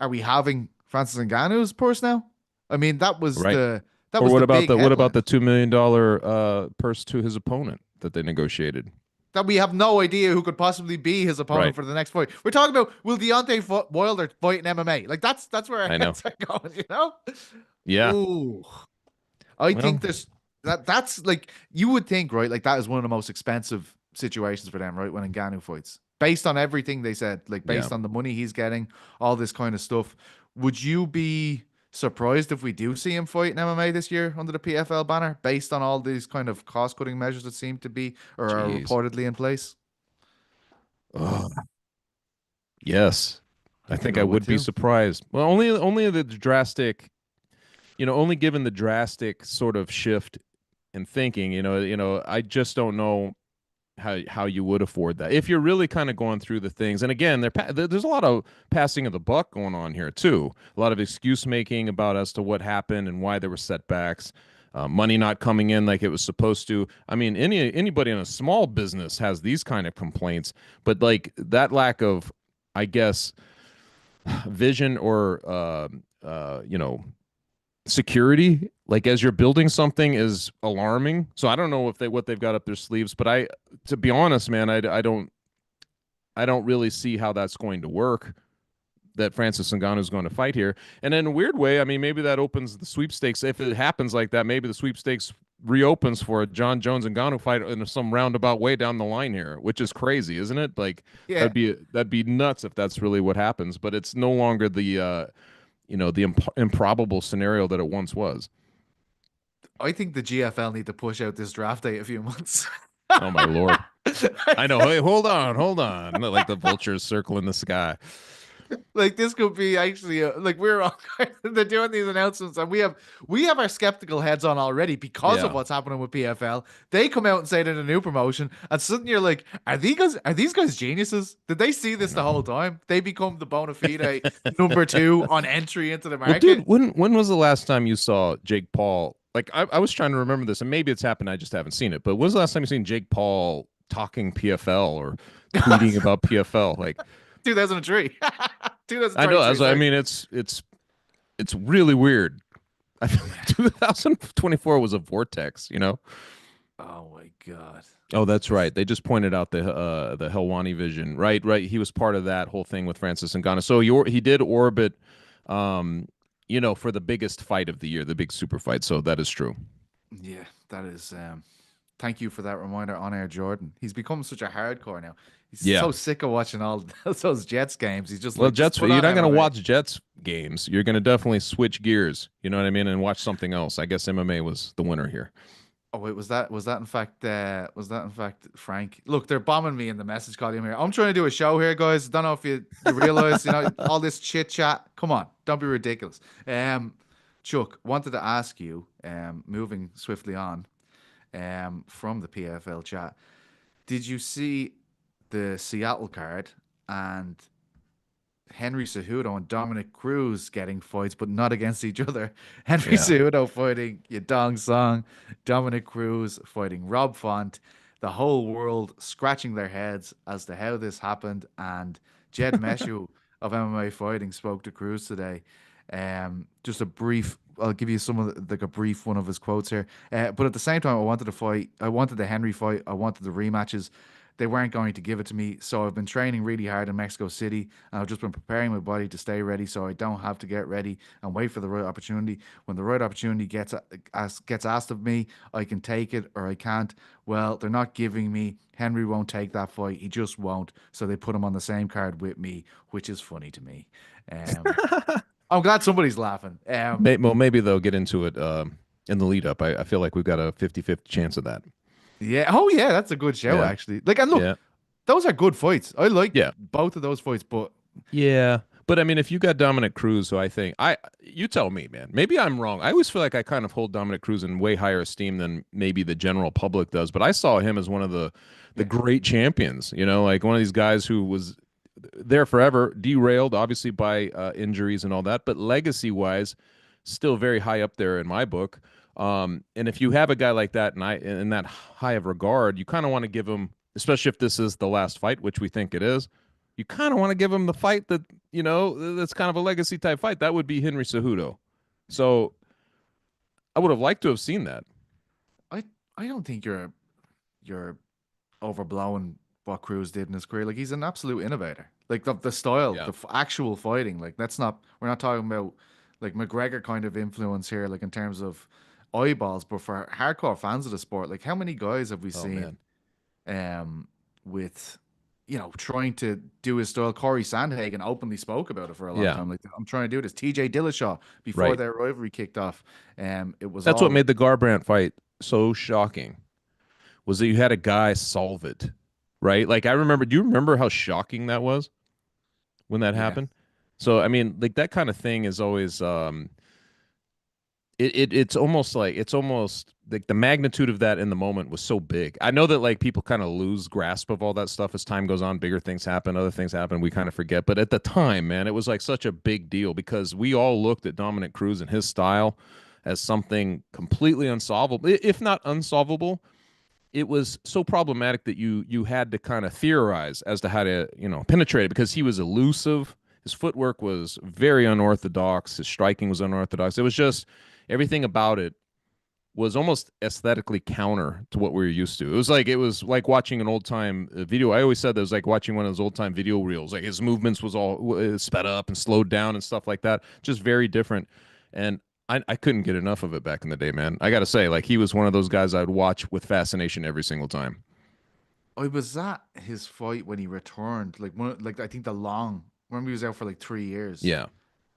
Are we having Francis Ngannou's purse now? I mean, Right. that Or was the big what about headline. the $2 million purse to his opponent that they negotiated? That we have no idea who could possibly be his opponent Right. for the next fight. We're talking about will Wilder fight in MMA? Like that's where our I know. heads are going, you know? Yeah. Ooh. I Well, think that's like you would think, right? Like that is one of the most expensive situations for them, right? When Ngannou fights. Based on everything they said, like yeah. based on the money he's getting, all this kind of stuff. Would you be surprised if we do see him fight in MMA this year under the PFL banner, based on all these kind of cost-cutting measures that seem to be or are Jeez. reportedly in place? Ugh. Yes. I I think think I I would would be too. surprised. Well, only the drastic, only given the drastic sort of shift in thinking, I just don't know how you would afford that if you're really kind of going through the things. And again, there's a lot of passing of the buck going on here too. A lot of excuse making about as to what happened and why there were setbacks. Money not coming in like it was supposed to. I mean, anybody in a small business has these kind of complaints, but like that lack of, I guess, vision or security like as you're building something is alarming. So I don't know if they what they've got up their sleeves, but I to be honest, man, I don't really see how that's going to work. That Francis Ngannou is going to fight here, and in a weird way, I mean, maybe that opens the sweepstakes. If it happens like that, maybe the sweepstakes reopens for a Jon Jones and Ngannou fight in some roundabout way down the line here, which is crazy, isn't it? Like Yeah, that'd be nuts if that's really what happens. But it's no longer the the improbable scenario that it once was. I think the GFL need to push out this draft day a few months. Oh my lord. I know. I Hey, hold on. Like the vultures circling the sky. like this could be actually like we're all they're doing these announcements and we have our skeptical heads on already because of Yeah. what's happening with PFL. They come out and say they're a new promotion, and suddenly you're like, are these guys geniuses? Did they see I this the know. whole time? They become the bona fide number two on entry into the Well, dude, market. when was the last time you saw Jake Paul? Like I was trying to remember this, and maybe it's happened. I just haven't seen it. But when's the last time you seen Jake Paul talking PFL or tweeting about PFL? Like 2003, I know. 2023. As I Sorry. mean, it's really weird. I feel like 2024 was a vortex. Oh my god. Oh, that's right. They just pointed out the Helwani vision. Right, right. He was part of that whole thing with Francis Ngannou. So he did orbit, um, for the biggest fight of the year, the big super fight. So that is true. Yeah, that is. Thank you for that reminder on air, Jordan. He's become such a hardcore now. He's Yeah. so sick of watching all those Jets games. He's just Well, like, just Jets, put you're on not going to MMA. watch Jets games. You're going to definitely switch gears. You know what I mean? And watch something else. I guess MMA was the winner here. Oh wait, was that in fact Frank? Look, they're bombing me in the message column here. I'm trying to do a show here, guys. Don't know if you realize, all this chit chat. Come on, don't be ridiculous. Chuck, wanted to ask you, moving swiftly on, from the PFL chat, did you see the Seattle card and Henry Cejudo and Dominick Cruz getting fights, but not against each other? Henry Yeah. Cejudo fighting Yadong Song, Dominick Cruz fighting Rob Font. The whole world scratching their heads as to how this happened. And Jed Meshew of MMA Fighting spoke to Cruz today. Just a brief. I'll give you some of like a brief one of his quotes here. But at the same time, I wanted to fight. I wanted the Henry fight. I wanted the rematches. They weren't going to give it to me. So I've been training really hard in Mexico City, and I've just been preparing my body to stay ready so I don't have to get ready and wait for the right opportunity. When the right opportunity gets asked of me, I can take it or I can't. Well, they're not giving me. Henry won't take that fight. He just won't. So they put him on the same card with me, which is funny to me. Um, I'm glad somebody's laughing. Well, maybe they'll get into it in the lead up. I feel like we've got a 50-50 chance of that. Yeah. Oh, yeah. That's a good show, Yeah. actually. Like, and look, Yeah. those are good fights. I like Yeah. both of those fights, but Yeah. But I mean, if you got Dominick Cruz, who you tell me, man. Maybe I'm wrong. I always feel like I kind of hold Dominick Cruz in way higher esteem than maybe the general public does. But I saw him as one of the yeah. great champions. Like one of these guys who was there forever, derailed obviously by injuries and all that, but legacy wise, still very high up there in my book. And if you have a guy like that, and in that high of regard, you kind of want to give him, especially if this is the last fight, which we think it is. You kind of want to give him the fight that's kind of a legacy type fight. That would be Henry Cejudo. So I would have liked to have seen that. I I don't think you're overblowing what Cruz did in his career. Like, he's an absolute innovator. Like the style, Yeah. actual fighting. Like, we're not talking about like McGregor kind of influence here, like in terms of eyeballs, but for hardcore fans of the sport, like how many guys have we Oh seen man. with trying to do his style? Corey Sandhagen openly spoke about it for a long Yeah. time. Like, I'm trying to do this. TJ Dillashaw, before Right. their rivalry kicked off, it was That's what all made the Garbrandt fight so shocking. Was that you had a guy solve it, right? Like I remember. Do you remember how shocking that was when that yeah. happened? So I mean, like that kind of thing is always it's almost like the magnitude of that in the moment was so big. I know that like people kind of lose grasp of all that stuff as time goes on. Bigger things happen, other things happen, we kind of forget. But at the time, man, it was like such a big deal because we all looked at Dominick Cruz and his style as something completely unsolvable, if not unsolvable. It was so problematic that you had to kind of theorize as to how to penetrate it because he was elusive. His footwork was very unorthodox. His striking was unorthodox. It was just everything about it was almost aesthetically counter to what we were used to. It was like watching an old time video. I always said that it was like watching one of those old time video reels. Like his movements was all sped up and slowed down and stuff like that. Just very different. And I couldn't get enough of it back in the day, man. I got to say, like he was one of those guys I'd watch with fascination every single time. I was at his fight when he returned. Like I think the long. Remember, he was out for like 3 years, Yeah.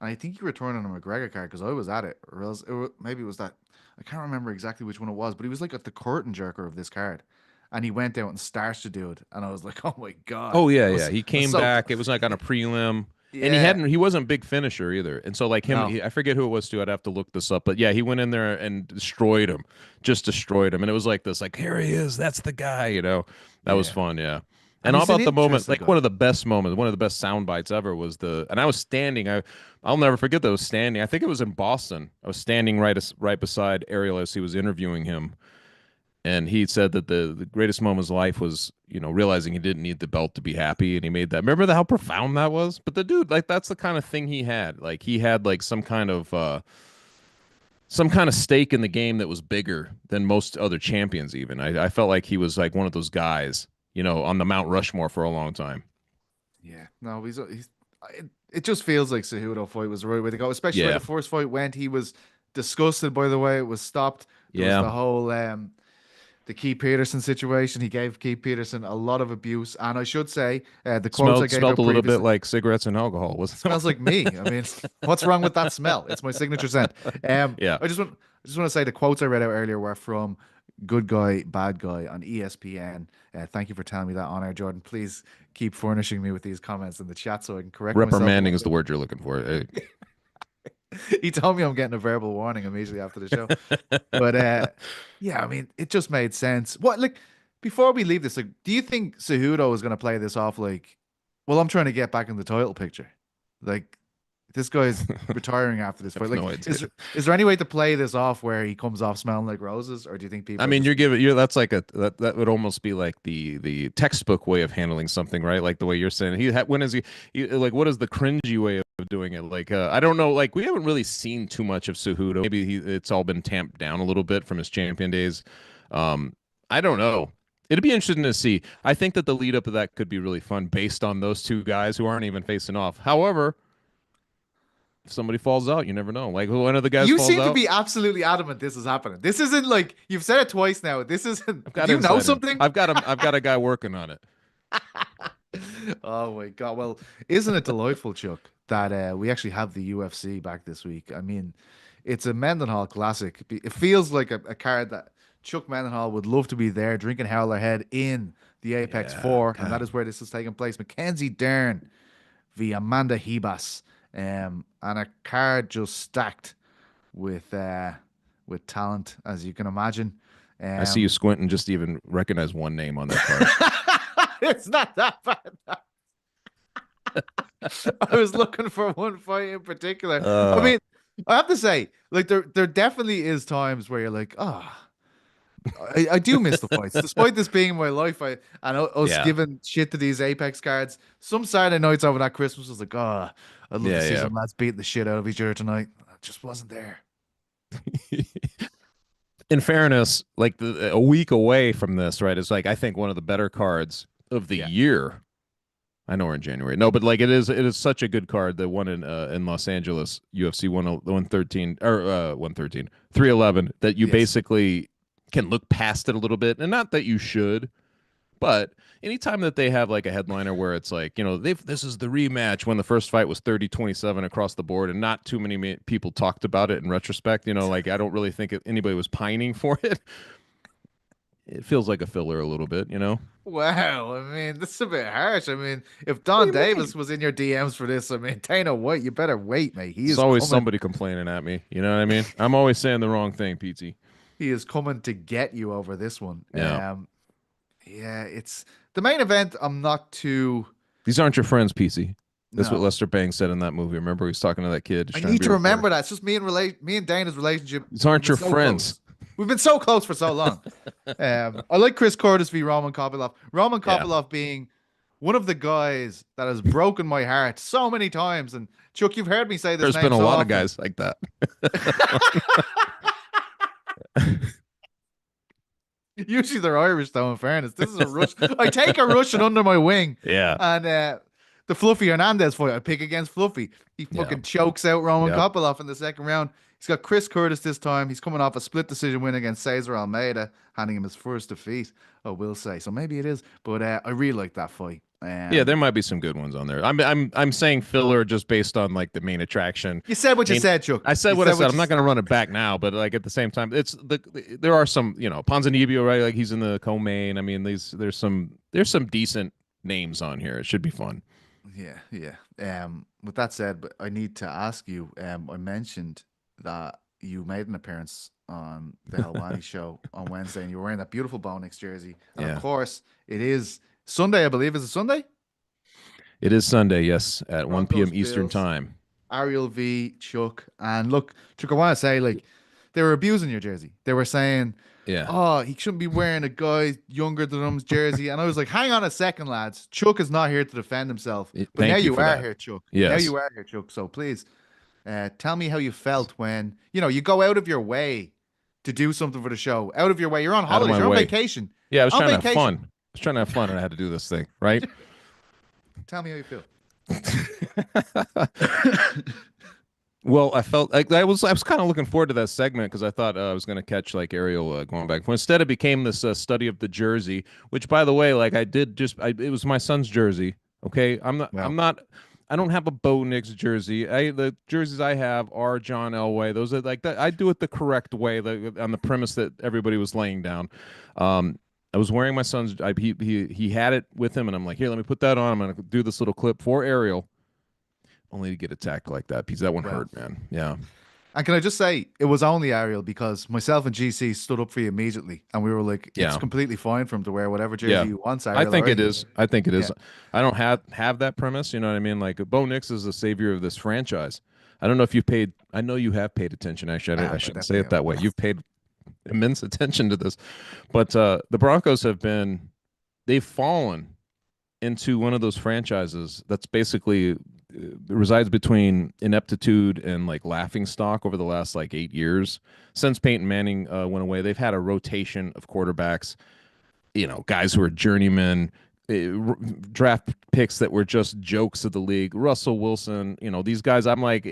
and I think he returned on a McGregor card because I was at it, or else maybe it was that. I can't remember exactly which one it was, but he was like at the curtain jerker of this card, and he went out and starched the dude, and I was like, oh my god, Oh yeah, I yeah. was, He I was came so back. It was like on a prelim, and yeah, he wasn't a big finisher either. And so like him, no, I forget who it was too. I'd have to look this up. But yeah, he went in there and destroyed him, just destroyed him. And it was like this, like here he is, that's the guy. That was yeah, fun. Yeah. And and how he's an about the moment? interesting Like guy. one of the best moments, one of the best sound bites ever was and I was standing. I'll never forget that I was standing. I think it was in Boston. I was standing right beside Ariel as he was interviewing him, and he said that the greatest moment of his life was realizing he didn't need the belt to be happy, and he made that. Remember how profound that was? But the dude, like that's the kind of thing he had. Like he had like some kind of stake in the game that was bigger than most other champions. Even I felt like he was like one of those guys, on the Mount Rushmore for a long time. Yeah, no, he's. It just feels like Cejudo fight was the right way to go, especially where Yeah, the first fight went. He was disgusted by the way it was stopped. There was yeah, the whole the Keith Peterson situation. He gave Keith Peterson a lot of abuse, and I should say the quotes I Smelled gave smelled out a little bit previously. like cigarettes and alcohol. Smells like me. I mean, what's wrong with that smell? It's my signature scent. Yeah. I just want to say the quotes I read out earlier were from Good Guy, Bad Guy on ESPN. Thank you for telling me that on air, Jordan. Please keep furnishing me with these comments in the chat so I can correct myself. Reprimanding is the word you're looking for. He told me I'm getting a verbal warning immediately after the show. But yeah, I mean, it just made sense. What, like, before we leave this, like, do you think Cejudo is going to play this off like, well, I'm trying to get back in the title picture? Like, this guy's retiring after this I fight. have Like, no idea. is there any way to play this off where he comes off smelling like roses, or do you think people? I mean, you're that's like that would almost be like the textbook way of handling something, right? Like the way you're saying when is he like what is the cringy way of doing it? Like I don't know, like we haven't really seen too much of Cejudo. Maybe it's all been tamped down a little bit from his champion days. I don't know. It'd be interesting to see. I think that the lead up of that could be really fun based on those two guys who aren't even facing off. However, if somebody falls out, you never know. Like one of the guys You falls seem to out. be absolutely adamant this is happening. This isn't like you've said it twice now. This isn't. I've got Do you know inside him. something? I've got a guy working on it. Oh my God. Well, isn't it delightful, Chuck, that we actually have the UFC back this week? I mean, it's a Mendenhall classic. It feels like a card that Chuck Mendenhall would love to be there drinking Howler Head in the Apex Yeah, 4, and God. that is where this is taking place. Mackenzie Dern via Amanda Hebas. And a card just stacked with talent, as you can imagine. I see you squinting just to even recognize one name on that card. It's not that bad. I was looking for one fight in particular. I mean, I have to say, like there definitely is times where you're like, I do miss the fights, despite this being my life. And us Yeah. giving shit to these Apex cards. Some Saturday nights over that Christmas was like, I'd love to see some lads beating the shit out of each other tonight. I just wasn't there. In fairness, like a week away from this, right? It's like I think one of the better cards of the year. I know we're in January. No, but like it is such a good card. The one in Los Angeles, UFC 113 or 113, 311, that you basically can look past it a little bit. And not that you should, but anytime that they have like a headliner where it's like, this is the rematch when the first fight was 30-27 across the board and not too many people talked about it in retrospect, like I don't really think anybody was pining for it. It feels like a filler a little bit, Wow, I mean, this is a bit harsh. I mean, if Don Davis was in your DMs for this, I mean, Dana White, you better wait, mate. There's always somebody complaining at me. You know what I mean? I'm always saying the wrong thing, Petesy. He is coming to get you over this one. Yeah. Yeah, it's the main event. I'm not too. These aren't your friends, Petesy. That's No. what Lester Bang said in that movie. Remember, he was talking to that kid. I need to remember that. It's just me and Dana's relationship. These aren't your so friends. Close. We've been so close for so long. I like Chris Curtis v. Roman Kopylov. Roman Kopylov being one of the guys that has broken my heart so many times. And Chuck, you've heard me say this. There's been a lot of guys like that. Usually they're Irish, though, in fairness. This is a Russian. I take a Russian under my wing. Yeah. And the Fluffy Hernandez fight, I pick against Fluffy. He fucking chokes out Roman Kopylov in the second round. He's got Chris Curtis this time. He's coming off a split decision win against Cesar Almeida, handing him his first defeat, I will say. So maybe it is. But I really like that fight. Yeah, there might be some good ones on there. I'm saying filler just based on like the main attraction. You said what you said, Chuck. I said what I said. I'm not going to run it back now, but like at the same time, there are some, Ponzinibbio, right? Like he's in the co-main. I mean, there's some decent names on here. It should be fun. Yeah. With that said, but I need to ask you. I mentioned that you made an appearance on the Helwani show on Wednesday, and you were wearing that beautiful Nix jersey. And of course, it is Sunday, I believe. Is it Sunday? It is Sunday, yes, at Broncos, 1 p.m. Eastern time. Ariel v. Chuck. And look, Chuck, I want to say, like, they were abusing your jersey. They were saying, he shouldn't be wearing a guy younger than him's jersey. And I was like, hang on a second, lads. Chuck is not here to defend himself. But now you are here, Chuck. Yes. Now you are here, Chuck. So please, tell me how you felt when, you go out of your way to do something for the show. Out of your way. You're on holidays. You're on vacation. Yeah, I was trying to have fun. I was trying to have fun and I had to do this thing, right? Tell me how you feel. Well, I felt like I was kind of looking forward to that segment because I thought I was going to catch like Ariel going back. But instead, it became this study of the jersey, which, by the way, like I did it was my son's jersey. Okay, Well, I don't have a Bo Nix jersey. The jerseys I have are John Elway. Those are like that. I do it the correct way, on the premise that everybody was laying down. Um, I was wearing my son's. He had it with him, and I'm like, here, let me put that on. I'm going to do this little clip for Ariel, only to get attacked like that because that one well. hurt, man. Yeah. And can I just say, it was only Ariel because myself and GC stood up for you immediately, and we were like, it's Yeah. completely fine for him to wear whatever jersey Yeah. he wants, I Ariel. All think it right? is. I think it Yeah, is. I don't have that premise, you know what I mean? Like Bo Nix is the savior of this franchise. I don't know if you've paid I know you have paid attention. Actually, I I shouldn't say definitely it have. that way. You've paid immense attention to this. But the Broncos they've fallen into one of those franchises that's basically resides between ineptitude and like laughing stock over the last like 8 years. Since Peyton Manning went away, they've had a rotation of quarterbacks, guys who are journeymen, draft picks that were just jokes of the league. Russell Wilson, these guys, I'm like,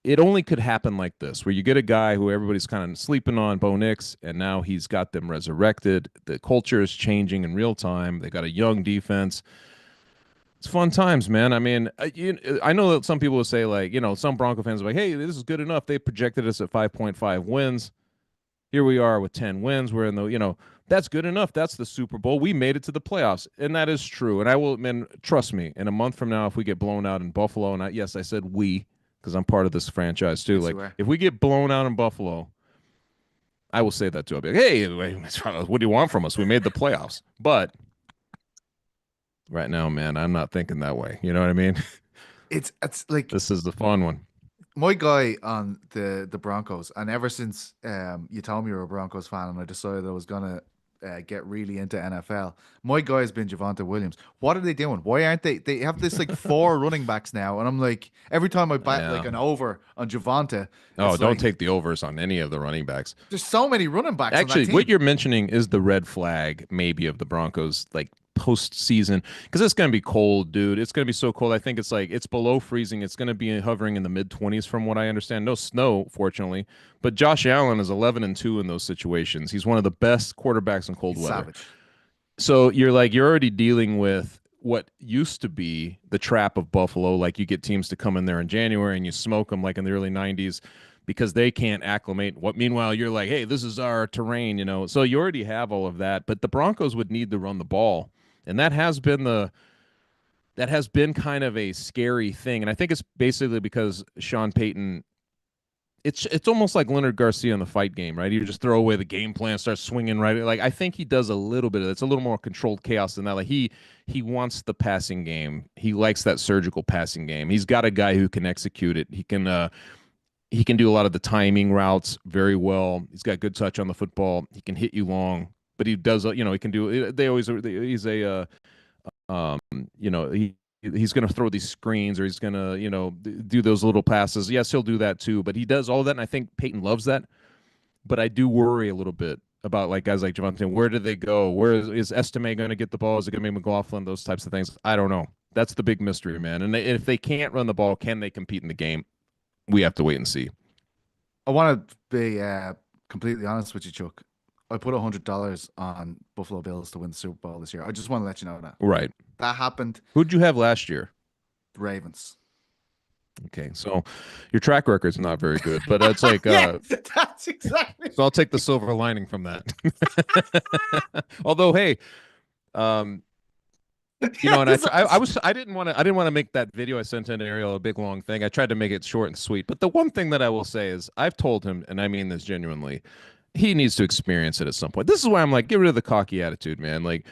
it only could happen like this, where you get a guy who everybody's kind of sleeping on, Bo Nix, and now he's got them resurrected. The culture is changing in real time. They got a young defense. It's fun times, man. I mean, I know that some people will say, like, some Bronco fans are like, hey, this is good enough. They projected us at 5.5 wins. Here we are with 10 wins. We're in that's good enough. That's the Super Bowl. We made it to the playoffs. And that is true. And I will, man, trust me, in a month from now, if we get blown out in Buffalo, and yes, I said we, because I'm part of this franchise too. yes, Like, you are. if we get blown out in Buffalo, I will say that too. I'll be like, hey, what do you want from us? We made the playoffs. But right now, man, I'm not thinking that way. You know what I mean? It's like This is the fun one. my guy on the Broncos, and ever since you told me you were a Broncos fan, and I decided I was gonna get really into NFL. My guy has been Javonte Williams. What are they doing? Why aren't they? They have this like four running backs now, and I'm like, every time I bet like Yeah. an over on Javonte, Oh, it's don't like take the overs on any of the running backs. there's so many running backs on that Actually, what team. you're mentioning is the red flag, maybe, of the Broncos, like postseason, because it's going to be cold, dude. It's going to be so cold. I think it's below freezing. It's going to be hovering in the mid 20s, from what I understand. No snow, fortunately, but Josh Allen is 11-2 in those situations. He's one of the best quarterbacks in cold He's weather. savage. So you're already dealing with what used to be the trap of Buffalo. Like, you get teams to come in there in January and you smoke them like in the early 90s because they can't acclimate. Meanwhile, you're like, hey, this is our terrain. So you already have all of that, but the Broncos would need to run the ball. And that has been kind of a scary thing. And I think it's basically because Sean Payton, it's almost like Leonard Garcia in the fight game, right? You just throw away the game plan, start swinging right. Like, I think he does a little bit of it. It's a little more controlled chaos than that. Like, he wants the passing game. He likes that surgical passing game. He's got a guy who can execute it. He can do a lot of the timing routes very well. He's got good touch on the football. He can hit you long, but he does, he can do. They always he's a um, he's going to throw these screens, or he's going to, do those little passes. Yes, he'll do that too, but he does all that, and I think Peyton loves that. But I do worry a little bit about like guys like Javonte. Where do they go? Where is Estime going to get the ball? Is it going to be McLaughlin? Those types of things. I don't know. That's the big mystery, man. And if they can't run the ball, can they compete in the game? We have to wait and see. I want to be completely honest with you, Chuck. I put $100 on Buffalo Bills to win the Super Bowl this year. I just want to let you know that Right. that happened. Who'd you have last year? Ravens. Okay, so your track record's not very good, but it's like Yeah, that's exactly. so I'll take the silver lining from that. Although, hey, um, and I didn't want to make that video I sent in to Ariel a big long thing. I tried to make it short and sweet. But the one thing that I will say is I've told him, and I mean this genuinely, he needs to experience it at some point. This is why I'm like, get rid of the cocky attitude, man. Like,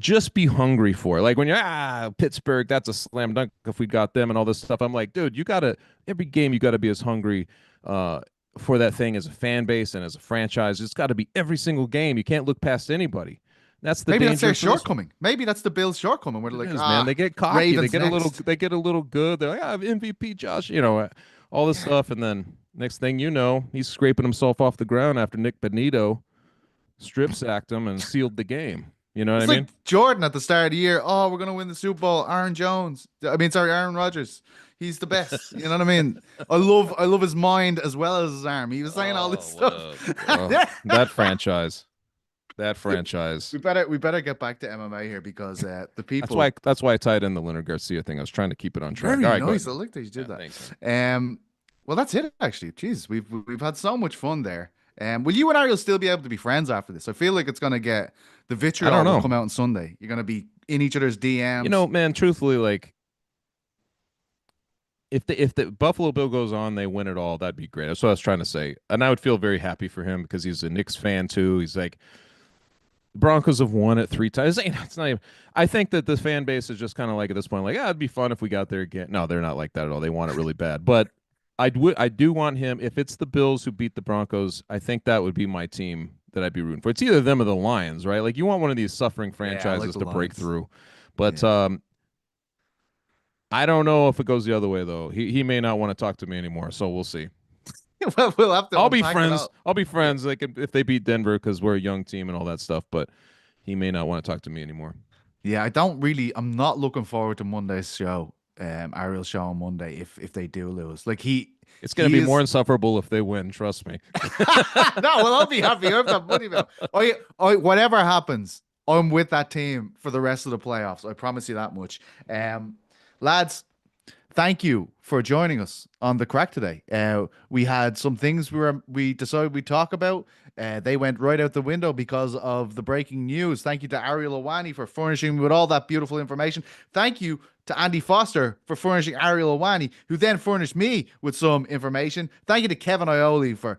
just be hungry for it. Like, when you're Pittsburgh, that's a slam dunk if we got them and all this stuff. I'm like, dude, every game you gotta be as hungry for that thing as a fan base and as a franchise. It's got to be every single game. You can't look past anybody. That's the Maybe that's danger their for this one. shortcoming. Maybe that's the Bills' shortcoming. Where they're It like, is, man. They get cocky. Ravens They next. get a little good. They're like, MVP Josh, all this Yeah. stuff, and then next thing you know, he's scraping himself off the ground after Nick Benito strip sacked him and sealed the game. You know what It's I like mean? Jordan at the start of the year. Oh, we're gonna win the Super Bowl. Aaron Rodgers. He's the best. You know what I mean? I love his mind as well as his arm. He was saying all this Oh, what stuff. that franchise. That franchise. We better get back to MMA here because the people. That's why I tied in the Leonard Garcia thing. I was trying to keep it on track. Very All right, go nice. ahead. I like that you did Yeah, that. thanks. Well, that's it actually. Jeez, we've had so much fun there. Will you and Ariel still be able to be friends after this? I feel like it's gonna get the I vitriol don't will know. come out on Sunday. You're gonna be in each other's You DMs. know, man, truthfully, like if the Buffalo Bill goes on, they win it all. That'd be great. That's what I was trying to say, and I would feel very happy for him because he's a Knicks fan too. He's like, Broncos have won it 3 times. It's not even. I think that the fan base is just kind of like at this point, like, it'd be fun if we got there again. No, they're not like that at all. They want it really bad. But I do want him. If it's the Bills who beat the Broncos, I think that would be my team that I'd be rooting for. It's either them or the Lions, right? Like you want one of these suffering Yeah, I like franchises the to break Lions. through. But Yeah. I don't know if it goes the other way though. He may not want to talk to me anymore. So we'll see. Well, we'll have to I'll be unpack it friends. all. I'll be Yeah. friends. Like if they beat Denver because we're a young team and all that stuff. But he may not want to talk to me anymore. Yeah, I'm not looking forward to Monday's show, Ariel's show on Monday if they do lose. Like It's going to he be more is insufferable if they win. Trust me. No, well I'll be happy. I have that money now. Whatever happens, I'm with that team for the rest of the playoffs. I promise you that much. Lads, thank you for joining us on the crack today. We had some things we decided we'd talk about. They went right out the window because of the breaking news. Thank you to ArielHelwani for furnishing me with all that beautiful information. Thank you to Andy Foster for furnishing ArielHelwani, who then furnished me with some information. Thank you to Kevin Ioli for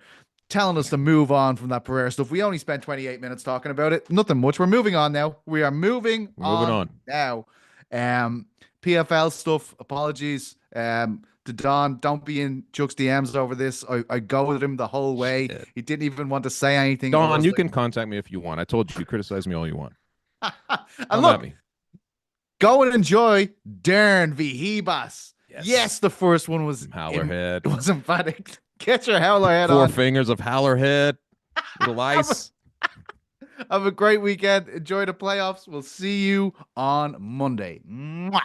telling us to move on from that Pereira stuff. We only spent 28 minutes talking about it. Nothing much. We're moving on now. We are moving on now. PFL stuff, apologies. To Don, don't be in Chuck's DMs over this. I go with him the whole way. Shit. He didn't even want to say anything. Don, you can contact me if you want. I told you, criticize me all you want. And Come look, at me. go and enjoy Dern v. Hebas. Yes, the first one was Howlerhead. It was emphatic. Get your howler head Four on. fingers of Howlerhead. Little ice. Have a great weekend. Enjoy the playoffs. We'll see you on Monday. Mwah.